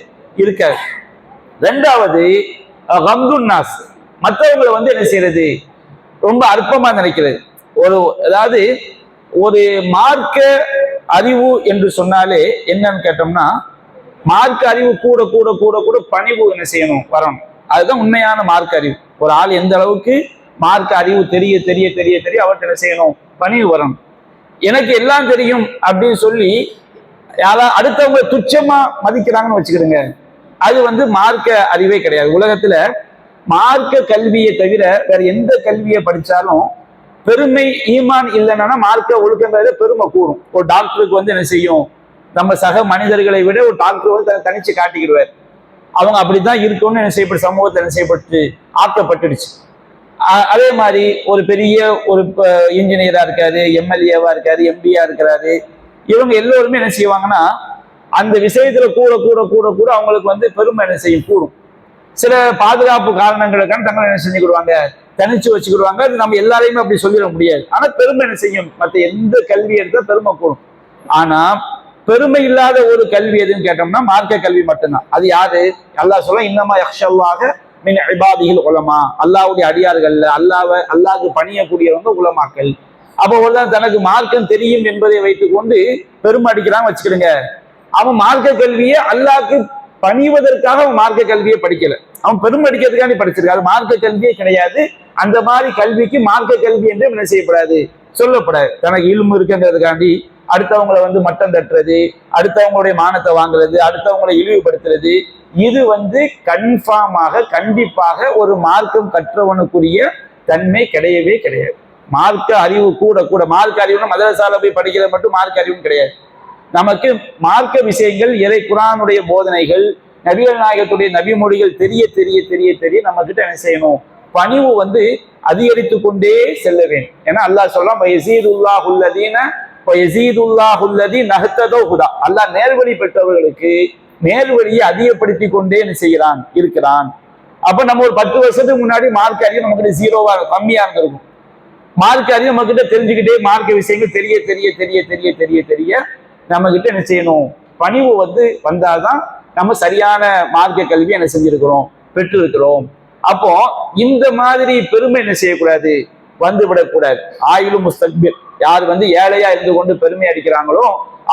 இருக்காது. 2வது கம்துன் நாஸ், மற்றவங்களை வந்து என்ன செய்யறது, ரொம்ப அற்பமா நினைக்கிறது. அதாவது ஒரு மார்க்க அறிவு என்று சொன்னாலே என்னன்னு கேட்டோம்னா, மார்க்க அறிவு கூட கூட கூட கூட பணிவு என்ன செய்யணும், வரணும். அதுதான் உண்மையான மார்க்க அறிவு. ஒரு ஆள் எந்த அளவுக்கு மார்க்க அறிவு தெரிய தெரிய தெரிய தெரிய அவர்கிட்ட என்ன செய்யணும், பணிவு வரணும். எனக்கு எல்லாம் தெரியும் அப்படின்னு சொல்லி அடுத்தவங்க துச்சமா மதிக்கிறாங்கன்னு வச்சுக்கிடுங்க, அது வந்து மார்க்க அறிவே கிடையாது. உலகத்துல மார்க்க கல்வியை தவிர வேற எந்த கல்வியை படிச்சாலும் பெருமை ஈமான் இல்லைன்னா மார்க்க ஒழுக்கங்கிறத பெருமை கூடும். ஒரு டாக்டருக்கு வந்து என்ன செய்யும், நம்ம சக மனிதர்களை விட ஒரு டாக்டர் வந்து தனிச்சு காட்டிக்கிடுவார். அவங்க அப்படித்தான் இருக்கும்னு என்ன செய்யப்பட்டு சமூகத்தை என்ன செய்யப்பட்டு ஆக்கப்பட்டுடுச்சு. அதே மாதிரி ஒரு பெரிய ஒரு இன்ஜினியரா இருக்காரு, எம்எல்ஏவா இருக்காரு, எம்பியா இருக்கிறாரு, இவங்க எல்லோருமே என்ன செய்வாங்கன்னா அந்த விஷயத்துல கூட கூட கூட கூட அவங்களுக்கு வந்து பெருமை என்ன செய்யும், கூடும். சில பாதுகாப்பு காரணங்களுக்கான தங்களை என்ன செஞ்சுக்கிடுவாங்க, தனிச்சு வச்சுக்கிடுவாங்க. அது நம்ம எல்லாரையுமே அப்படி சொல்லிட முடியாது. ஆனா பெருமை என்ன செய்யும், மற்ற எந்த கல்வி எடுத்தா பெருமை கூடும். ஆனா பெருமை இல்லாத ஒரு கல்வி எதுன்னு கேட்டோம்னா மார்க்க கல்வி மட்டும்தான். அது யாரு, அல்லாஹ் சொல்ல இன்னமா யக்ஷல்லாஹ மின் இபாதிஹில் உலமா, அல்லாஹ்வுடைய அடியார்கள்ல அல்லாஹ்வுக்கு பணியக்கூடியவங்க உலமாக்கள். அப்போ ஒரு தனக்கு மார்க்கம் தெரியும் என்பதை வைத்துக் கொண்டு பெருமை அடிக்கிறான் வச்சுக்கிடுங்க. அவன் மார்க்க கல்வியை அல்லாஹ்க்கு பணிவதற்காக அவன் மார்க்க கல்வியை படிக்கல, அவன் பெருமை அடிக்கிறதுக்காண்டி படிச்சிருக்காரு. மார்க்க கல்வியே கிடையாது. அந்த மாதிரி கல்விக்கு மார்க்க கல்வி என்று என்ன செய்யப்படாது, சொல்லப்படாது. தனக்கு இல்மு இருக்குங்கிறதுக்காண்டி அடுத்தவங்களை வந்து மட்டம் தட்டுறது, அடுத்தவங்களுடைய மானத்தை வாங்குறது, அடுத்தவங்களை இழிவுபடுத்துறது, இது வந்து கன்ஃபார்மாக கண்டிப்பாக ஒரு மார்க்கம் கற்றவனுக்குரிய தன்மை கிடையவே கிடையாது. மார்க்க அறிவு கூட கூட, மார்க்க அறிவுனா மதரசால போய் படிக்கிறது மட்டும் மார்க்க அறிவும் கிடையாது. நமக்கு மார்க்க விஷயங்கள், இறை குர்ஆனுடைய போதனைகள், நபிகள் நாயகத்துடைய நபிமொழிகள் தெரிய தெரிய தெரிய தெரிய நம்ம கிட்ட என்ன செய்யணும், பணிவு வந்து அதிகரித்து கொண்டே செல்ல வேண்டும். ஏன்னா அல்லாஹ் சொல்லலாம் அல்லாஹ் நேர்வழி பெற்றவர்களுக்கு நேர்வழியை அதிகப்படுத்தி கொண்டே என்ன செய்கிறான், இருக்கிறான். அப்ப நம்ம ஒரு 10 வருஷத்துக்கு முன்னாடி மார்க்க அறிவு நம்ம கிட்ட ஜீரோவா கம்மியா இருந்திருக்கும். மார்க்க அறிவு நம்ம கிட்ட தெரிஞ்சுக்கிட்டே மார்க்க விஷயங்கள் தெரிய தெரிய தெரிய தெரிய தெரிய தெரிய நம்ம கிட்ட என்ன செய்யணும், பணிவு வந்து வந்தாதான் நம்ம சரியான மார்க்க கல்வி என்ன செஞ்சிருக்கிறோம், பெற்று இருக்கிறோம். அப்போ இந்த மாதிரி பெருமை என்ன செய்யக்கூடாது, வந்து விடக்கூடாது. ஆயிலும் முஸ்தக்பிர், யார் வந்து ஏழையா இருந்து கொண்டு பெருமை அடிக்கிறாங்களோ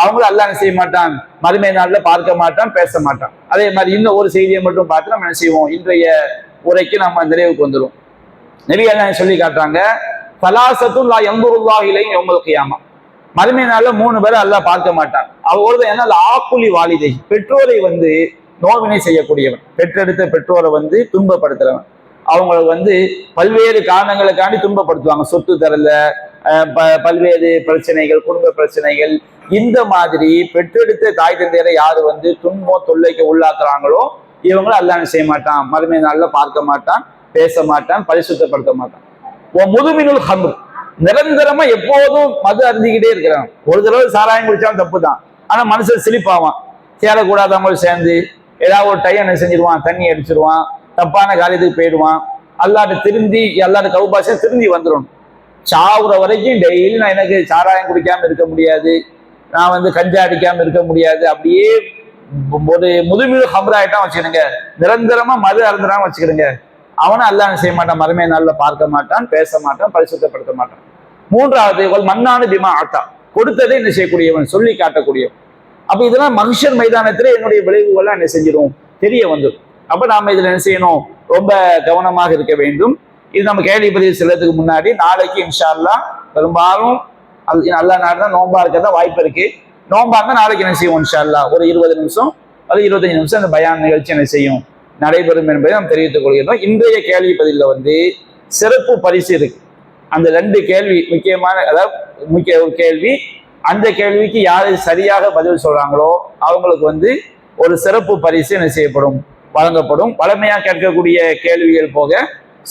அவங்களும் அல்லாஹ் என்ன செய்ய மாட்டான், மறுமை நாள்ல பார்க்க மாட்டான், பேச மாட்டான். அதே மாதிரி இன்னும் ஒரு செய்தியை மட்டும் பார்த்து நம்ம என்ன செய்வோம், இன்றைய உரைக்கு நம்ம நிறைவுக்கு வந்துடும். நபி அல்லாஹ் சொல்லி காட்டுறாங்க, சலாசத்துன் லா யன்துருல்லாஹு இலைஹிம் யௌமல் கியாமா, மறுமை நாள்ல 3 பேரை அல்லாஹ் பார்க்க மாட்டான். அவரோட என்ன, ஆக்குலி வாலிதை, பெற்றோரை வந்து நோவினை செய்யக்கூடியவன், பெற்றெடுத்த பெற்றோரை வந்து துன்பப்படுத்துறவன். அவங்களுக்கு வந்து பல்வேறு காரணங்களுக்காண்டி துன்பப்படுத்துவாங்க, சொத்து தரல, பல்வேறு பிரச்சனைகள், குடும்ப பிரச்சனைகள், இந்த மாதிரி பெற்றெடுத்த தாய் தந்தையரை யாரு வந்து துன்பம் தொல்லைக்கு உள்ளாக்குறாங்களோ இவங்களும் அல்லாஹ் செய்ய மாட்டான், மறுமை நாள்ல பார்க்க மாட்டான், பேச மாட்டான், பரிசுத்தப்படுத்த மாட்டான். முதுமினுல் ஹம்ர், நிரந்தரமா எப்போதும் மது அருந்திக்கிட்டே இருக்கிறான். ஒரு தடவை சாராயம் குடிச்சாலும் தப்பு தான், ஆனா மனுஷன் சிலிப்பாவான். சேரக்கூடாதவங்க சேர்ந்து ஏதாவது ஒரு டைம் என்ன செஞ்சிருவான், தண்ணி அடிச்சிருவான், தப்பான காரியத்துக்கு போயிடுவான். அல்லாட்ட திருந்தி, அல்லாட்ட கவுபாசம் திருந்தி வந்துடும். சாவுற வரைக்கும் டெய்லி நான் எனக்கு சாராயம் குடிக்காம இருக்க முடியாது, நான் வந்து கஞ்சா அடிக்காம இருக்க முடியாது, அப்படியே ஒரு முதுமிழு ஹம்ராயிட்டான் வச்சுக்கிடுங்க, நிரந்தரமா மது அருந்துறான்னு வச்சுக்கிடுங்க. அவனும் அல்லாஹ் செய்ய மாட்டான், மறுமை நாள்ல பார்க்க மாட்டான், பேச மாட்டான், பரிசுத்தப்படுத்த மாட்டான். 3வது மன்னானு பிமா ஆத்தா, கொடுத்ததை என்ன செய்யக்கூடியவன், சொல்லி காட்டக்கூடியவன். அப்ப இதெல்லாம் மஹ்ஷர் மைதானத்துல என்னுடைய விளைவுகள்லாம் என்ன செஞ்சிடும், தெரிய வந்துடும். அப்ப நாம இதுல என்ன செய்யணும், ரொம்ப கவனமாக இருக்க வேண்டும். இது நம்ம கேள்வி பதிவு செல்றதுக்கு முன்னாடி நாளைக்கு இன்ஷா அல்லாஹ் பெரும்பாலும் அல்லா நாடுனா நோம்பா இருக்கதான் வாய்ப்பு இருக்கு. நோம்பா இருந்தா நாளைக்கு என்ன செய்வோம் இன்ஷா அல்லாஹ் ஒரு 20 நிமிஷம் அல்லது 25 நிமிஷம் அந்த பயான் நிகழ்ச்சி என்ன செய்யும், நடைபெறும் என்பதை நாம் தெரிவித்துக் கொள்கிறோம். இன்றைய கேள்வி பதில வந்து சிறப்பு பரிசு இருக்கு. அந்த 2 கேள்வி முக்கியமான, அதாவது முக்கிய ஒரு கேள்வி, அந்த கேள்விக்கு யாரு சரியாக பதில் சொல்றாங்களோ அவங்களுக்கு வந்து ஒரு சிறப்பு பரிசு என்ன செய்யப்படும், வழங்கப்படும். வளமையா கேட்கக்கூடிய கேள்விகள் போக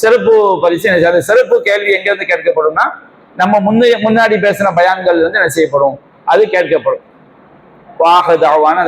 சிறப்பு பரிசு, அந்த சிறப்பு கேள்வி எங்க இருந்து கேட்கப்படும்னா நம்ம முன்னாடி பேசின பயான்கள் வந்து என்ன செய்யப்படும், அது கேட்கப்படும். வாஹதாவான